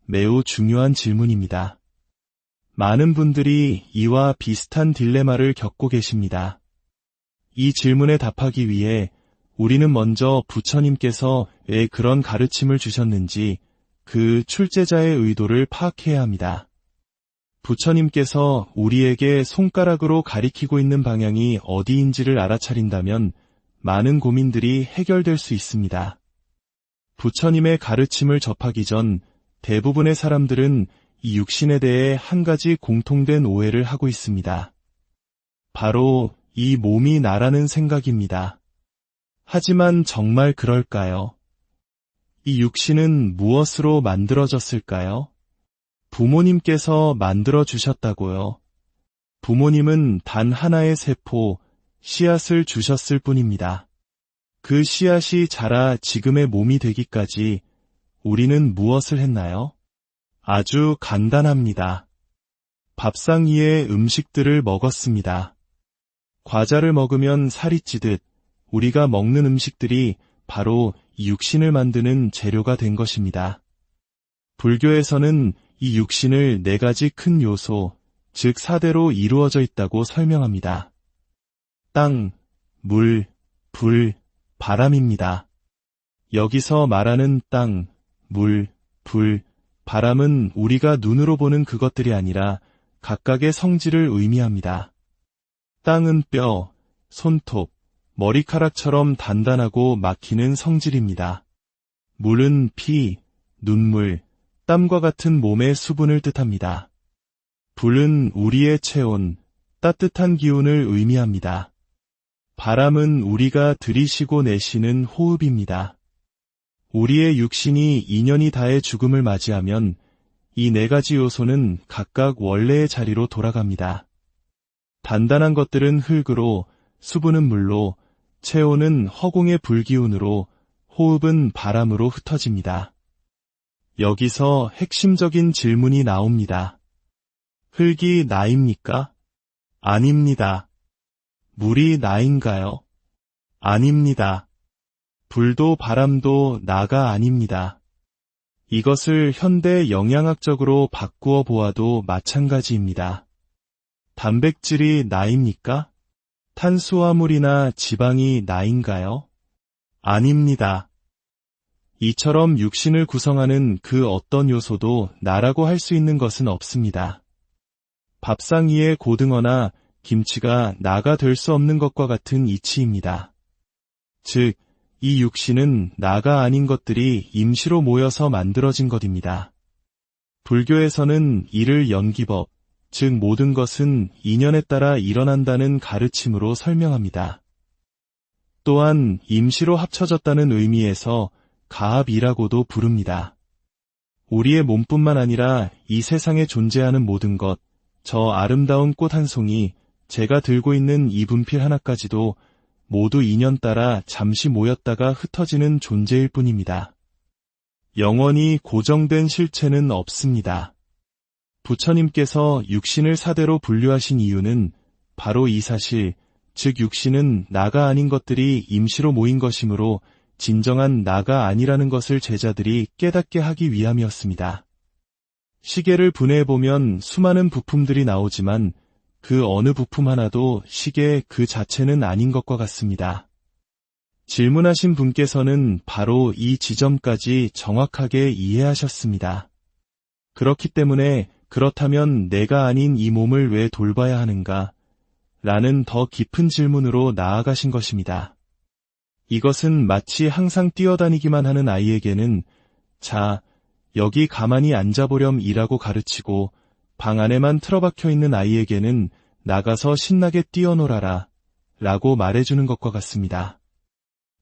매우 중요한 질문입니다. 많은 분들이 이와 비슷한 딜레마를 겪고 계십니다. 이 질문에 답하기 위해 우리는 먼저 부처님께서 왜 그런 가르침을 주셨는지 그 출제자의 의도를 파악해야 합니다. 부처님께서 우리에게 손가락으로 가리키고 있는 방향이 어디인지를 알아차린다면 많은 고민들이 해결될 수 있습니다. 부처님의 가르침을 접하기 전 대부분의 사람들은 이 육신에 대해 한 가지 공통된 오해를 하고 있습니다. 바로 이 몸이 나라는 생각입니다. 하지만 정말 그럴까요? 이 육신은 무엇으로 만들어졌을까요? 부모님께서 만들어주셨다고요. 부모님은 단 하나의 세포, 씨앗을 주셨을 뿐입니다. 그 씨앗이 자라 지금의 몸이 되기까지 우리는 무엇을 했나요? 아주 간단합니다. 밥상 위에 음식들을 먹었습니다. 과자를 먹으면 살이 찌듯 우리가 먹는 음식들이 바로 이 육신을 만드는 재료가 된 것입니다. 불교에서는 이 육신을 네 가지 큰 요소, 즉 4대로 이루어져 있다고 설명합니다. 땅, 물, 불, 바람입니다. 여기서 말하는 땅, 물, 불, 바람은 우리가 눈으로 보는 그것들이 아니라 각각의 성질을 의미합니다. 땅은 뼈, 손톱, 머리카락처럼 단단하고 막히는 성질입니다. 물은 피, 눈물, 땀과 같은 몸의 수분을 뜻합니다. 불은 우리의 체온, 따뜻한 기운을 의미합니다. 바람은 우리가 들이쉬고 내쉬는 호흡입니다. 우리의 육신이 2년이 다해 죽음을 맞이하면 이 네 가지 요소는 각각 원래의 자리로 돌아갑니다. 단단한 것들은 흙으로, 수분은 물로, 체온은 허공의 불기운으로, 호흡은 바람으로 흩어집니다. 여기서 핵심적인 질문이 나옵니다. 흙이 나입니까? 아닙니다. 물이 나인가요? 아닙니다. 불도 바람도 나가 아닙니다. 이것을 현대 영양학적으로 바꾸어 보아도 마찬가지입니다. 단백질이 나입니까? 탄수화물이나 지방이 나인가요? 아닙니다. 이처럼 육신을 구성하는 그 어떤 요소도 나라고 할 수 있는 것은 없습니다. 밥상 위의 고등어나 김치가 나가 될 수 없는 것과 같은 이치입니다. 즉, 이 육신은 나가 아닌 것들이 임시로 모여서 만들어진 것입니다. 불교에서는 이를 연기법, 즉 모든 것은 인연에 따라 일어난다는 가르침으로 설명합니다. 또한 임시로 합쳐졌다는 의미에서 가합이라고도 부릅니다. 우리의 몸뿐만 아니라 이 세상에 존재하는 모든 것, 저 아름다운 꽃 한 송이, 제가 들고 있는 이 분필 하나까지도 모두 인연 따라 잠시 모였다가 흩어지는 존재일 뿐입니다. 영원히 고정된 실체는 없습니다. 부처님께서 육신을 사대로 분류하신 이유는 바로 이 사실, 즉 육신은 나가 아닌 것들이 임시로 모인 것이므로 진정한 나가 아니라는 것을 제자들이 깨닫게 하기 위함이었습니다. 시계를 분해해보면 수많은 부품들이 나오지만 그 어느 부품 하나도 시계 그 자체는 아닌 것과 같습니다. 질문하신 분께서는 바로 이 지점까지 정확하게 이해하셨습니다. 그렇기 때문에 그렇다면 내가 아닌 이 몸을 왜 돌봐야 하는가? 라는 더 깊은 질문으로 나아가신 것입니다. 이것은 마치 항상 뛰어다니기만 하는 아이에게는 자, 여기 가만히 앉아보렴 이라고 가르치고 방 안에만 틀어박혀 있는 아이에게는 나가서 신나게 뛰어놀아라 라고 말해주는 것과 같습니다.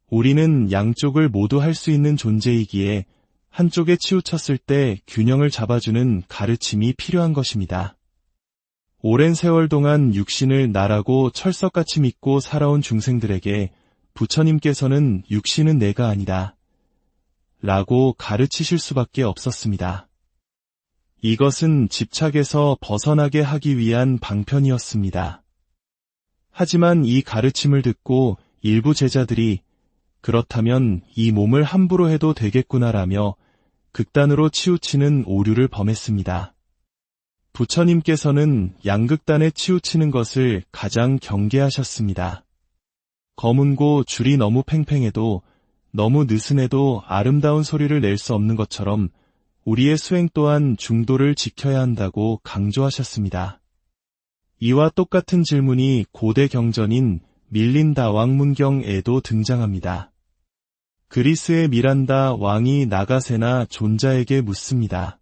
우리는 양쪽을 모두 할 수 있는 존재이기에 한쪽에 치우쳤을 때 균형을 잡아주는 가르침이 필요한 것입니다. 오랜 세월 동안 육신을 나라고 철석같이 믿고 살아온 중생들에게 부처님께서는 육신은 내가 아니다 라고 가르치실 수밖에 없었습니다. 이것은 집착에서 벗어나게 하기 위한 방편이었습니다. 하지만 이 가르침을 듣고 일부 제자들이 그렇다면 이 몸을 함부로 해도 되겠구나라며 극단으로 치우치는 오류를 범했습니다. 부처님께서는 양극단에 치우치는 것을 가장 경계하셨습니다. 검은고 줄이 너무 팽팽해도 너무 느슨해도 아름다운 소리를 낼 수 없는 것처럼 우리의 수행 또한 중도를 지켜야 한다고 강조하셨습니다. 이와 똑같은 질문이 고대 경전인 밀린다 왕문경에도 등장합니다. 그리스의 미란다 왕이 나가세나 존자에게 묻습니다.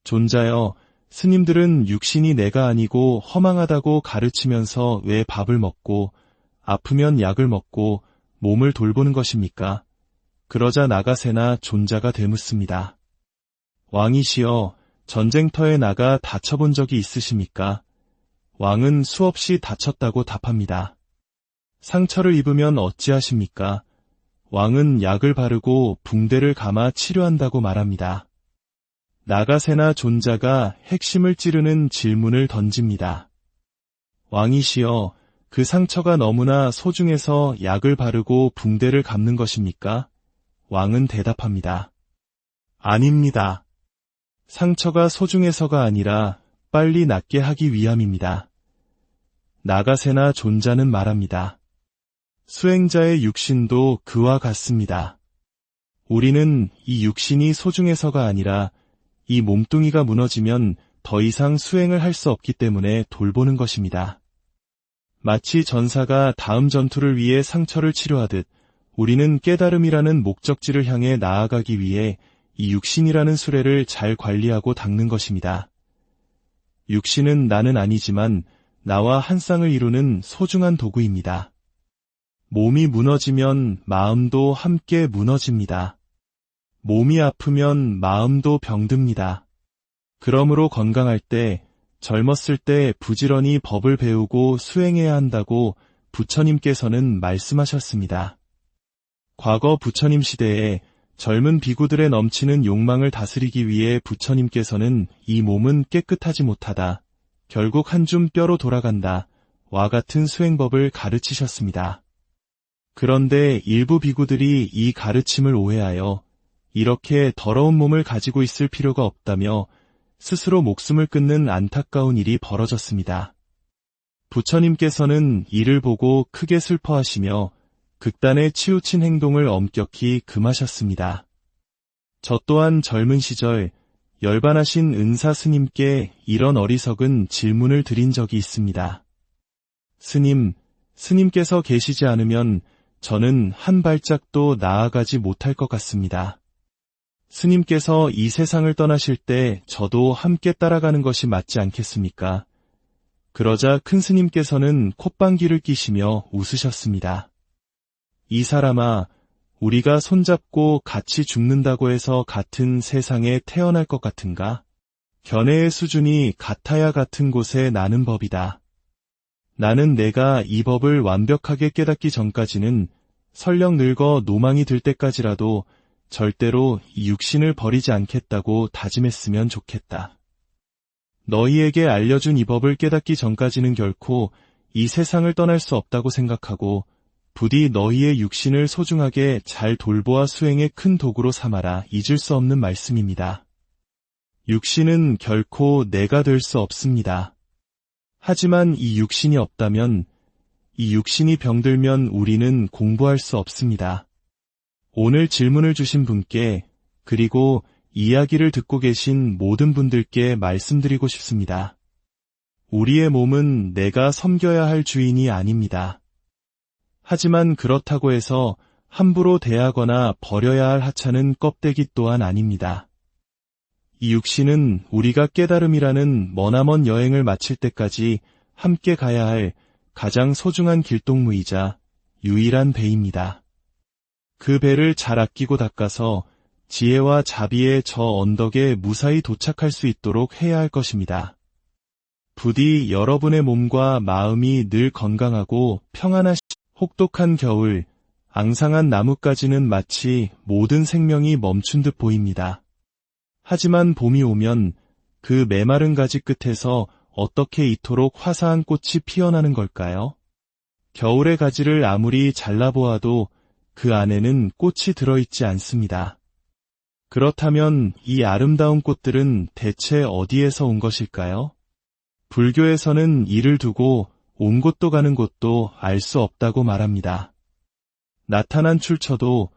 존자여, 스님들은 육신이 내가 아니고 허망하다고 가르치면서 왜 밥을 먹고 아프면 약을 먹고 몸을 돌보는 것입니까? 그러자 나가세나 존자가 되묻습니다. 왕이시여, 전쟁터에 나가 다쳐본 적이 있으십니까? 왕은 수없이 다쳤다고 답합니다. 상처를 입으면 어찌하십니까? 왕은 약을 바르고 붕대를 감아 치료한다고 말합니다. 나가세나 존자가 핵심을 찌르는 질문을 던집니다. 왕이시여, 그 상처가 너무나 소중해서 약을 바르고 붕대를 감는 것입니까? 왕은 대답합니다. 아닙니다. 상처가 소중해서가 아니라 빨리 낫게 하기 위함입니다. 나가세나 존자는 말합니다. 수행자의 육신도 그와 같습니다. 우리는 이 육신이 소중해서가 아니라 이 몸뚱이가 무너지면 더 이상 수행을 할 수 없기 때문에 돌보는 것입니다. 마치 전사가 다음 전투를 위해 상처를 치료하듯 우리는 깨달음이라는 목적지를 향해 나아가기 위해 이 육신이라는 수레를 잘 관리하고 닦는 것입니다. 육신은 나는 아니지만 나와 한 쌍을 이루는 소중한 도구입니다. 몸이 무너지면 마음도 함께 무너집니다. 몸이 아프면 마음도 병듭니다. 그러므로 건강할 때, 젊었을 때 부지런히 법을 배우고 수행해야 한다고 부처님께서는 말씀하셨습니다. 과거 부처님 시대에 젊은 비구들의 넘치는 욕망을 다스리기 위해 부처님께서는 이 몸은 깨끗하지 못하다, 결국 한 줌 뼈로 돌아간다, 와 같은 수행법을 가르치셨습니다. 그런데 일부 비구들이 이 가르침을 오해하여 이렇게 더러운 몸을 가지고 있을 필요가 없다며 스스로 목숨을 끊는 안타까운 일이 벌어졌습니다. 부처님께서는 이를 보고 크게 슬퍼하시며 극단에 치우친 행동을 엄격히 금하셨습니다. 저 또한 젊은 시절 열반하신 은사 스님께 이런 어리석은 질문을 드린 적이 있습니다. 스님께서 계시지 않으면 저는 한 발짝도 나아가지 못할 것 같습니다. 스님께서 이 세상을 떠나실 때 저도 함께 따라가는 것이 맞지 않겠습니까? 그러자 큰 스님께서는 콧방귀를 끼시며 웃으셨습니다. 이 사람아, 우리가 손잡고 같이 죽는다고 해서 같은 세상에 태어날 것 같은가? 견해의 수준이 같아야 같은 곳에 나는 법이다. 나는 내가 이 법을 완벽하게 깨닫기 전까지는 설령 늙어 노망이 들 때까지라도 절대로 이 육신을 버리지 않겠다고 다짐했으면 좋겠다. 너희에게 알려준 이 법을 깨닫기 전까지는 결코 이 세상을 떠날 수 없다고 생각하고 부디 너희의 육신을 소중하게 잘 돌보아 수행의 큰 도구로 삼아라. 잊을 수 없는 말씀입니다. 육신은 결코 내가 될 수 없습니다. 하지만 이 육신이 없다면, 이 육신이 병들면 우리는 공부할 수 없습니다. 오늘 질문을 주신 분께, 그리고 이야기를 듣고 계신 모든 분들께 말씀드리고 싶습니다. 우리의 몸은 내가 섬겨야 할 주인이 아닙니다. 하지만 그렇다고 해서 함부로 대하거나 버려야 할 하찮은 껍데기 또한 아닙니다. 이 육신은 우리가 깨달음이라는 머나먼 여행을 마칠 때까지 함께 가야 할 가장 소중한 길동무이자 유일한 배입니다. 그 배를 잘 아끼고 닦아서 지혜와 자비의 저 언덕에 무사히 도착할 수 있도록 해야 할 것입니다. 부디 여러분의 몸과 마음이 늘 건강하고 혹독한 겨울, 앙상한 나뭇가지는 마치 모든 생명이 멈춘 듯 보입니다. 하지만 봄이 오면 그 메마른 가지 끝에서 어떻게 이토록 화사한 꽃이 피어나는 걸까요? 겨울의 가지를 아무리 잘라보아도 그 안에는 꽃이 들어있지 않습니다. 그렇다면 이 아름다운 꽃들은 대체 어디에서 온 것일까요? 불교에서는 이를 두고 온 곳도 가는 곳도 알 수 없다고 말합니다. 나타난 출처도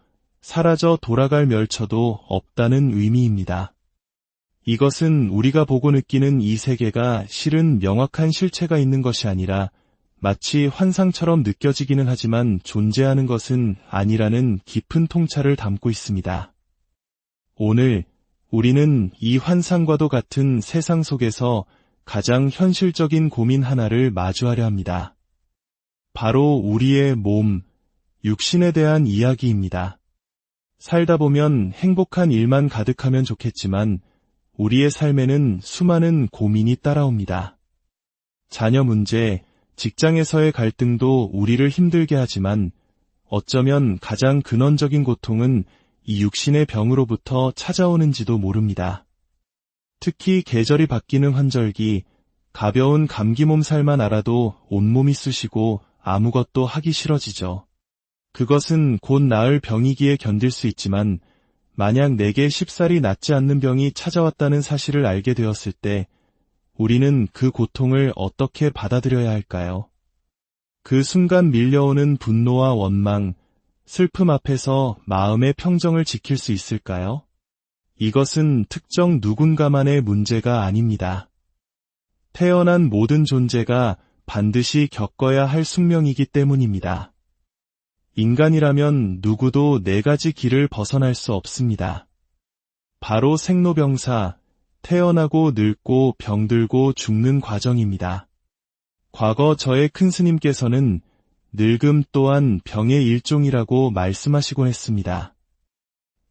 사라져 돌아갈 멸처도 없다는 의미입니다. 이것은 우리가 보고 느끼는 이 세계가 실은 명확한 실체가 있는 것이 아니라 마치 환상처럼 느껴지기는 하지만 존재하는 것은 아니라는 깊은 통찰을 담고 있습니다. 오늘 우리는 이 환상과도 같은 세상 속에서 가장 현실적인 고민 하나를 마주하려 합니다. 바로 우리의 몸, 육신에 대한 이야기입니다. 살다 보면 행복한 일만 가득하면 좋겠지만 우리의 삶에는 수많은 고민이 따라옵니다. 자녀 문제, 직장에서의 갈등도 우리를 힘들게 하지만 어쩌면 가장 근원적인 고통은 이 육신의 병으로부터 찾아오는지도 모릅니다. 특히 계절이 바뀌는 환절기, 가벼운 감기 몸살만 알아도 온몸이 쑤시고 아무것도 하기 싫어지죠. 그것은 곧 나을 병이기에 견딜 수 있지만 만약 내게 쉽사리 낫지 않는 병이 찾아왔다는 사실을 알게 되었을 때 우리는 그 고통을 어떻게 받아들여야 할까요? 그 순간 밀려오는 분노와 원망, 슬픔 앞에서 마음의 평정을 지킬 수 있을까요? 이것은 특정 누군가만의 문제가 아닙니다. 태어난 모든 존재가 반드시 겪어야 할 숙명이기 때문입니다. 인간이라면 누구도 네 가지 길을 벗어날 수 없습니다. 바로 생로병사, 태어나고 늙고 병들고 죽는 과정입니다. 과거 저의 큰 스님께서는 늙음 또한 병의 일종이라고 말씀하시곤 했습니다.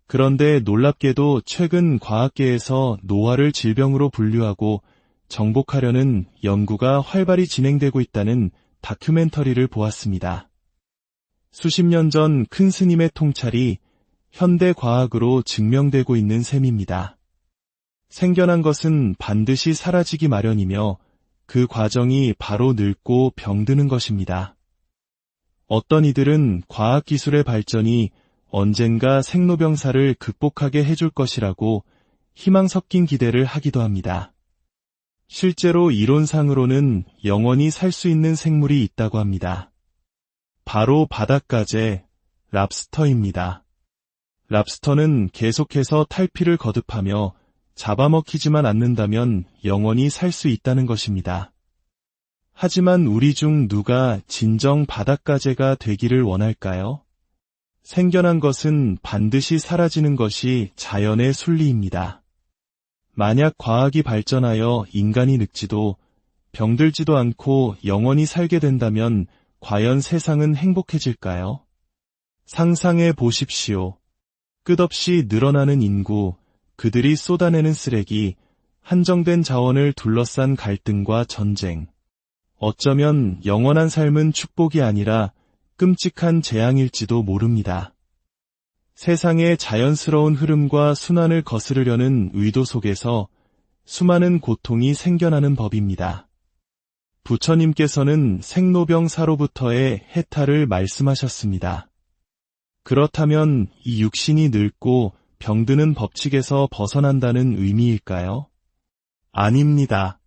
그런데 놀랍게도 최근 과학계에서 노화를 질병으로 분류하고 정복하려는 연구가 활발히 진행되고 있다는 다큐멘터리를 보았습니다. 수십 년 전 큰 스님의 통찰이 현대 과학으로 증명되고 있는 셈입니다. 생겨난 것은 반드시 사라지기 마련이며 그 과정이 바로 늙고 병드는 것입니다. 어떤 이들은 과학기술의 발전이 언젠가 생로병사를 극복하게 해줄 것이라고 희망 섞인 기대를 하기도 합니다. 실제로 이론상으로는 영원히 살 수 있는 생물이 있다고 합니다. 바로 바닷가재, 랍스터입니다. 랍스터는 계속해서 탈피를 거듭하며 잡아먹히지만 않는다면 영원히 살 수 있다는 것입니다. 하지만 우리 중 누가 진정 바닷가재가 되기를 원할까요? 생겨난 것은 반드시 사라지는 것이 자연의 순리입니다. 만약 과학이 발전하여 인간이 늙지도 병들지도 않고 영원히 살게 된다면 과연 세상은 행복해질까요? 상상해 보십시오. 끝없이 늘어나는 인구, 그들이 쏟아내는 쓰레기, 한정된 자원을 둘러싼 갈등과 전쟁. 어쩌면 영원한 삶은 축복이 아니라 끔찍한 재앙일지도 모릅니다. 세상의 자연스러운 흐름과 순환을 거스르려는 의도 속에서 수많은 고통이 생겨나는 법입니다. 부처님께서는 생로병사로부터의 해탈을 말씀하셨습니다. 그렇다면 이 육신이 늙고 병드는 법칙에서 벗어난다는 의미일까요? 아닙니다.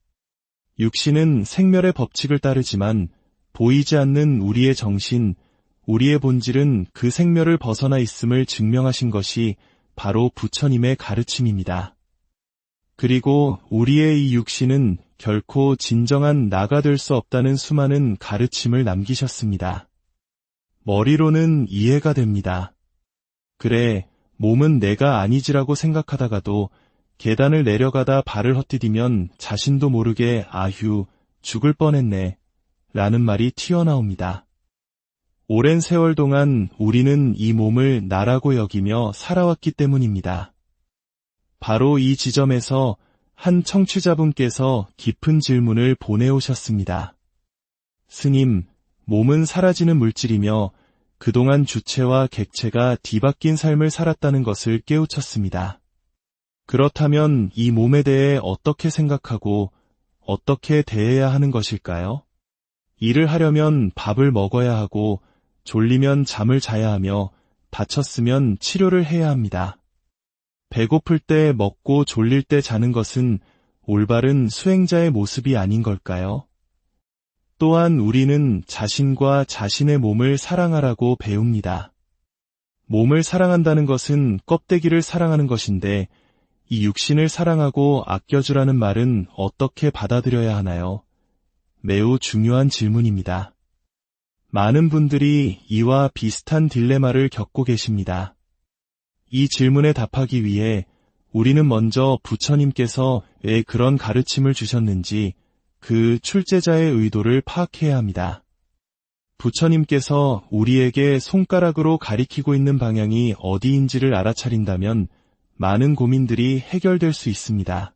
육신은 생멸의 법칙을 따르지만 보이지 않는 우리의 정신, 우리의 본질은 그 생멸을 벗어나 있음을 증명하신 것이 바로 부처님의 가르침입니다. 그리고 우리의 이 육신은 결코 진정한 나가 될 수 없다는 수많은 가르침을 남기셨습니다. 머리로는 이해가 됩니다. 그래, 몸은 내가 아니지라고 생각하다가도 계단을 내려가다 발을 헛디디면 자신도 모르게 아휴, 죽을 뻔했네, 라는 말이 튀어나옵니다. 오랜 세월 동안 우리는 이 몸을 나라고 여기며 살아왔기 때문입니다. 바로 이 지점에서 한 청취자분께서 깊은 질문을 보내오셨습니다. 스님, 몸은 사라지는 물질이며 그동안 주체와 객체가 뒤바뀐 삶을 살았다는 것을 깨우쳤습니다. 그렇다면 이 몸에 대해 어떻게 생각하고 어떻게 대해야 하는 것일까요? 일을 하려면 밥을 먹어야 하고 졸리면 잠을 자야 하며 다쳤으면 치료를 해야 합니다. 배고플 때 먹고 졸릴 때 자는 것은 올바른 수행자의 모습이 아닌 걸까요? 또한 우리는 자신과 자신의 몸을 사랑하라고 배웁니다. 몸을 사랑한다는 것은 껍데기를 사랑하는 것인데 이 육신을 사랑하고 아껴주라는 말은 어떻게 받아들여야 하나요? 매우 중요한 질문입니다. 많은 분들이 이와 비슷한 딜레마를 겪고 계십니다. 이 질문에 답하기 위해 우리는 먼저 부처님께서 왜 그런 가르침을 주셨는지 그 출제자의 의도를 파악해야 합니다. 부처님께서 우리에게 손가락으로 가리키고 있는 방향이 어디인지를 알아차린다면 많은 고민들이 해결될 수 있습니다.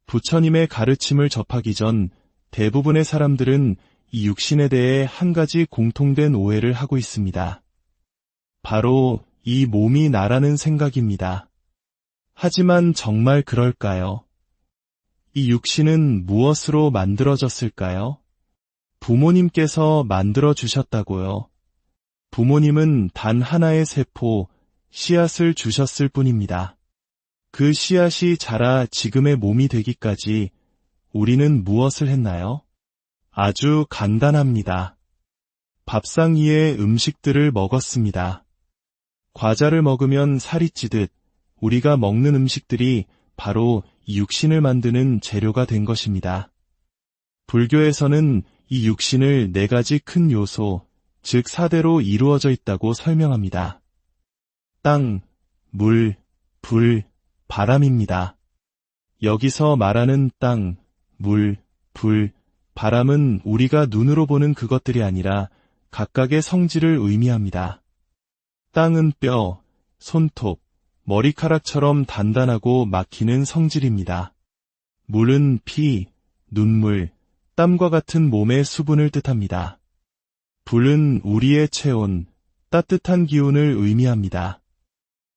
부처님의 가르침을 접하기 전 대부분의 사람들은 이 육신에 대해 한 가지 공통된 오해를 하고 있습니다. 바로 이 몸이 나라는 생각입니다. 하지만 정말 그럴까요? 이 육신은 무엇으로 만들어졌을까요? 부모님께서 만들어주셨다고요. 부모님은 단 하나의 세포, 씨앗을 주셨을 뿐입니다. 그 씨앗이 자라 지금의 몸이 되기까지 우리는 무엇을 했나요? 아주 간단합니다. 밥상 위에 음식들을 먹었습니다. 과자를 먹으면 살이 찌듯 우리가 먹는 음식들이 바로 이 육신을 만드는 재료가 된 것입니다. 불교에서는 이 육신을 네 가지 큰 요소, 즉 4대로 이루어져 있다고 설명합니다. 땅, 물, 불, 바람입니다. 여기서 말하는 땅, 물, 불, 바람은 우리가 눈으로 보는 그것들이 아니라 각각의 성질을 의미합니다. 땅은 뼈, 손톱, 머리카락처럼 단단하고 막히는 성질입니다. 물은 피, 눈물, 땀과 같은 몸의 수분을 뜻합니다. 불은 우리의 체온, 따뜻한 기운을 의미합니다.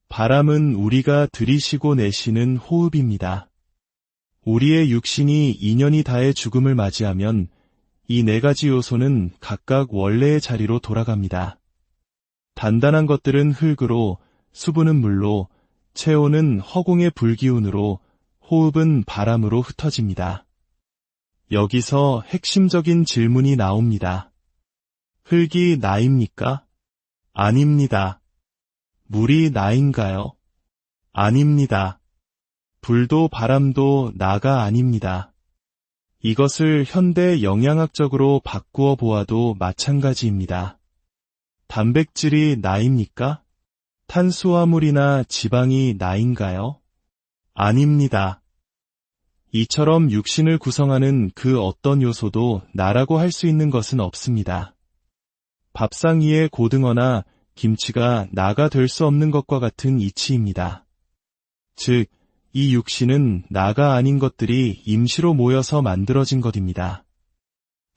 바람은 우리가 들이쉬고 내쉬는 호흡입니다. 우리의 육신이 인연이 다해 죽음을 맞이하면 이 네 가지 요소는 각각 원래의 자리로 돌아갑니다. 단단한 것들은 흙으로, 수분은 물로, 체온은 허공의 불기운으로, 호흡은 바람으로 흩어집니다. 여기서 핵심적인 질문이 나옵니다. 흙이 나입니까? 아닙니다. 물이 나인가요? 아닙니다. 불도 바람도 나가 아닙니다. 이것을 현대 영양학적으로 바꾸어 보아도 마찬가지입니다. 단백질이 나입니까? 탄수화물이나 지방이 나인가요? 아닙니다. 이처럼 육신을 구성하는 그 어떤 요소도 나라고 할 수 있는 것은 없습니다. 밥상 위의 고등어나 김치가 나가 될 수 없는 것과 같은 이치입니다. 즉, 이 육신은 나가 아닌 것들이 임시로 모여서 만들어진 것입니다.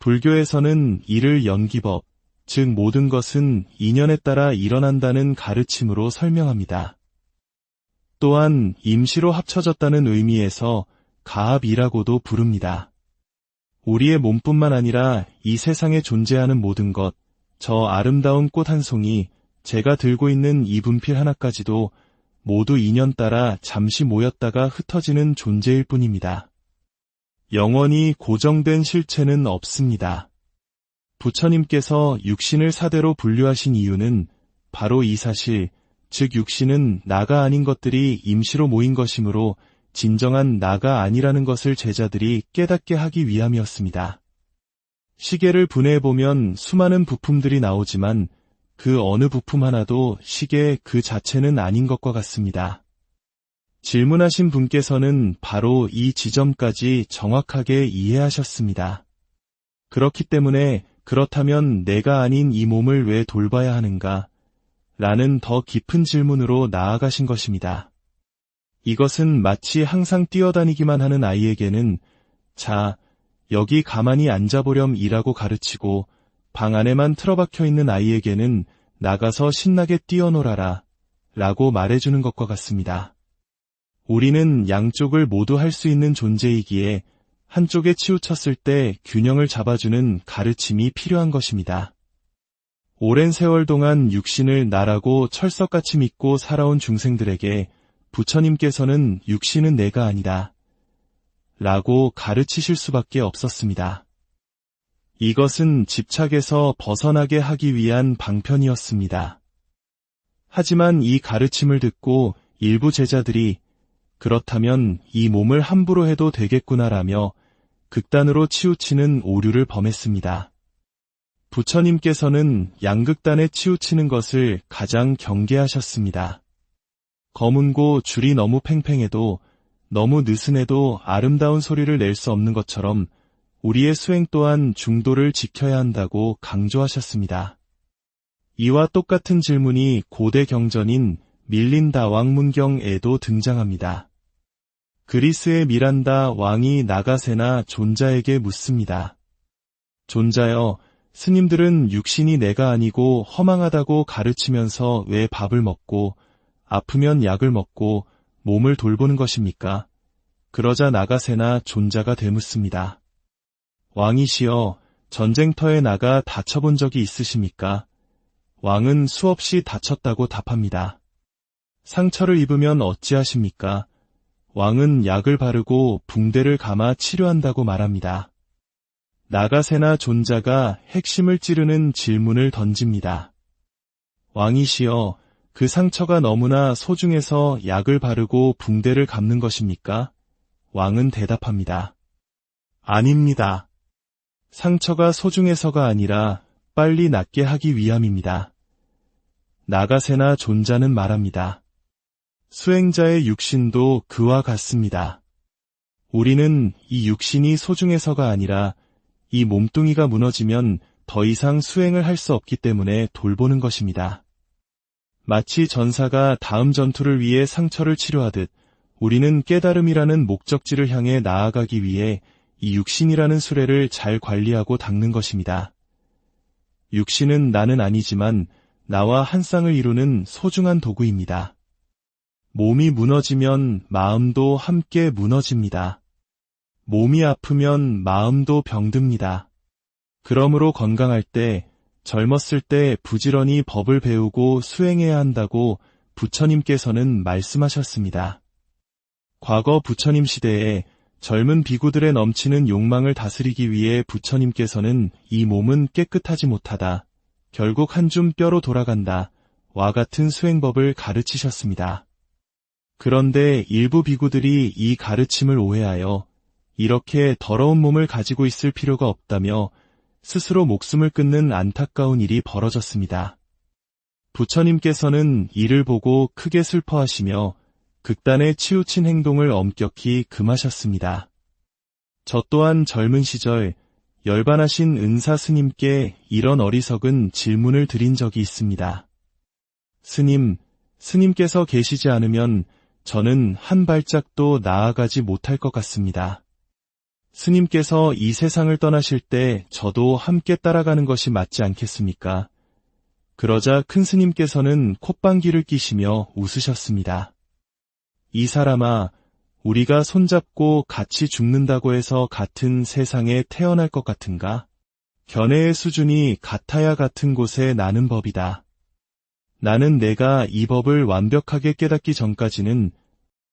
불교에서는 이를 연기법, 즉 모든 것은 인연에 따라 일어난다는 가르침으로 설명합니다. 또한 임시로 합쳐졌다는 의미에서 가압이라고도 부릅니다. 우리의 몸뿐만 아니라 이 세상에 존재하는 모든 것, 저 아름다운 꽃 한 송이, 제가 들고 있는 이 분필 하나까지도 모두 인연 따라 잠시 모였다가 흩어지는 존재일 뿐입니다. 영원히 고정된 실체는 없습니다. 부처님께서 육신을 사대로 분류하신 이유는 바로 이 사실, 즉 육신은 나가 아닌 것들이 임시로 모인 것이므로 진정한 나가 아니라는 것을 제자들이 깨닫게 하기 위함이었습니다. 시계를 분해해보면 수많은 부품들이 나오지만 그 어느 부품 하나도 시계 그 자체는 아닌 것과 같습니다. 질문하신 분께서는 바로 이 지점까지 정확하게 이해하셨습니다. 그렇기 때문에 그렇다면 내가 아닌 이 몸을 왜 돌봐야 하는가? 라는 더 깊은 질문으로 나아가신 것입니다. 이것은 마치 항상 뛰어다니기만 하는 아이에게는 자, 여기 가만히 앉아보렴 이라고 가르치고 방 안에만 틀어박혀 있는 아이에게는 나가서 신나게 뛰어놀아라 라고 말해주는 것과 같습니다. 우리는 양쪽을 모두 할 수 있는 존재이기에 한쪽에 치우쳤을 때 균형을 잡아주는 가르침이 필요한 것입니다. 오랜 세월 동안 육신을 나라고 철석같이 믿고 살아온 중생들에게 부처님께서는 육신은 내가 아니다 라고 가르치실 수밖에 없었습니다. 이것은 집착에서 벗어나게 하기 위한 방편이었습니다. 하지만 이 가르침을 듣고 일부 제자들이 그렇다면 이 몸을 함부로 해도 되겠구나라며 극단으로 치우치는 오류를 범했습니다. 부처님께서는 양극단에 치우치는 것을 가장 경계하셨습니다. 검은고 줄이 너무 팽팽해도 너무 느슨해도 아름다운 소리를 낼 수 없는 것처럼 우리의 수행 또한 중도를 지켜야 한다고 강조하셨습니다. 이와 똑같은 질문이 고대 경전인 밀린다 왕문경에도 등장합니다. 그리스의 미란다 왕이 나가세나 존자에게 묻습니다. 존자여, 스님들은 육신이 내가 아니고 허망하다고 가르치면서 왜 밥을 먹고 아프면 약을 먹고 몸을 돌보는 것입니까? 그러자 나가세나 존자가 되묻습니다. 왕이시여, 전쟁터에 나가 다쳐본 적이 있으십니까? 왕은 수없이 다쳤다고 답합니다. 상처를 입으면 어찌하십니까? 왕은 약을 바르고 붕대를 감아 치료한다고 말합니다. 나가세나 존자가 핵심을 찌르는 질문을 던집니다. 왕이시여, 그 상처가 너무나 소중해서 약을 바르고 붕대를 감는 것입니까? 왕은 대답합니다. 아닙니다. 상처가 소중해서가 아니라 빨리 낫게 하기 위함입니다. 나가세나 존자는 말합니다. 수행자의 육신도 그와 같습니다. 우리는 이 육신이 소중해서가 아니라 이 몸뚱이가 무너지면 더 이상 수행을 할 수 없기 때문에 돌보는 것입니다. 마치 전사가 다음 전투를 위해 상처를 치료하듯 우리는 깨달음이라는 목적지를 향해 나아가기 위해 이 육신이라는 수레를 잘 관리하고 닦는 것입니다. 육신은 나는 아니지만 나와 한 쌍을 이루는 소중한 도구입니다. 몸이 무너지면 마음도 함께 무너집니다. 몸이 아프면 마음도 병듭니다. 그러므로 건강할 때, 젊었을 때 부지런히 법을 배우고 수행해야 한다고 부처님께서는 말씀하셨습니다. 과거 부처님 시대에 젊은 비구들의 넘치는 욕망을 다스리기 위해 부처님께서는 이 몸은 깨끗하지 못하다, 결국 한 줌 뼈로 돌아간다, 와 같은 수행법을 가르치셨습니다. 그런데 일부 비구들이 이 가르침을 오해하여 이렇게 더러운 몸을 가지고 있을 필요가 없다며 스스로 목숨을 끊는 안타까운 일이 벌어졌습니다. 부처님께서는 이를 보고 크게 슬퍼하시며 극단에 치우친 행동을 엄격히 금하셨습니다. 저 또한 젊은 시절 열반하신 은사 스님께 이런 어리석은 질문을 드린 적이 있습니다. 스님께서 계시지 않으면 저는 한 발짝도 나아가지 못할 것 같습니다. 스님께서 이 세상을 떠나실 때 저도 함께 따라가는 것이 맞지 않겠습니까? 그러자 큰 스님께서는 콧방귀를 끼시며 웃으셨습니다. 이 사람아, 우리가 손잡고 같이 죽는다고 해서 같은 세상에 태어날 것 같은가? 견해의 수준이 같아야 같은 곳에 나는 법이다. 나는 내가 이 법을 완벽하게 깨닫기 전까지는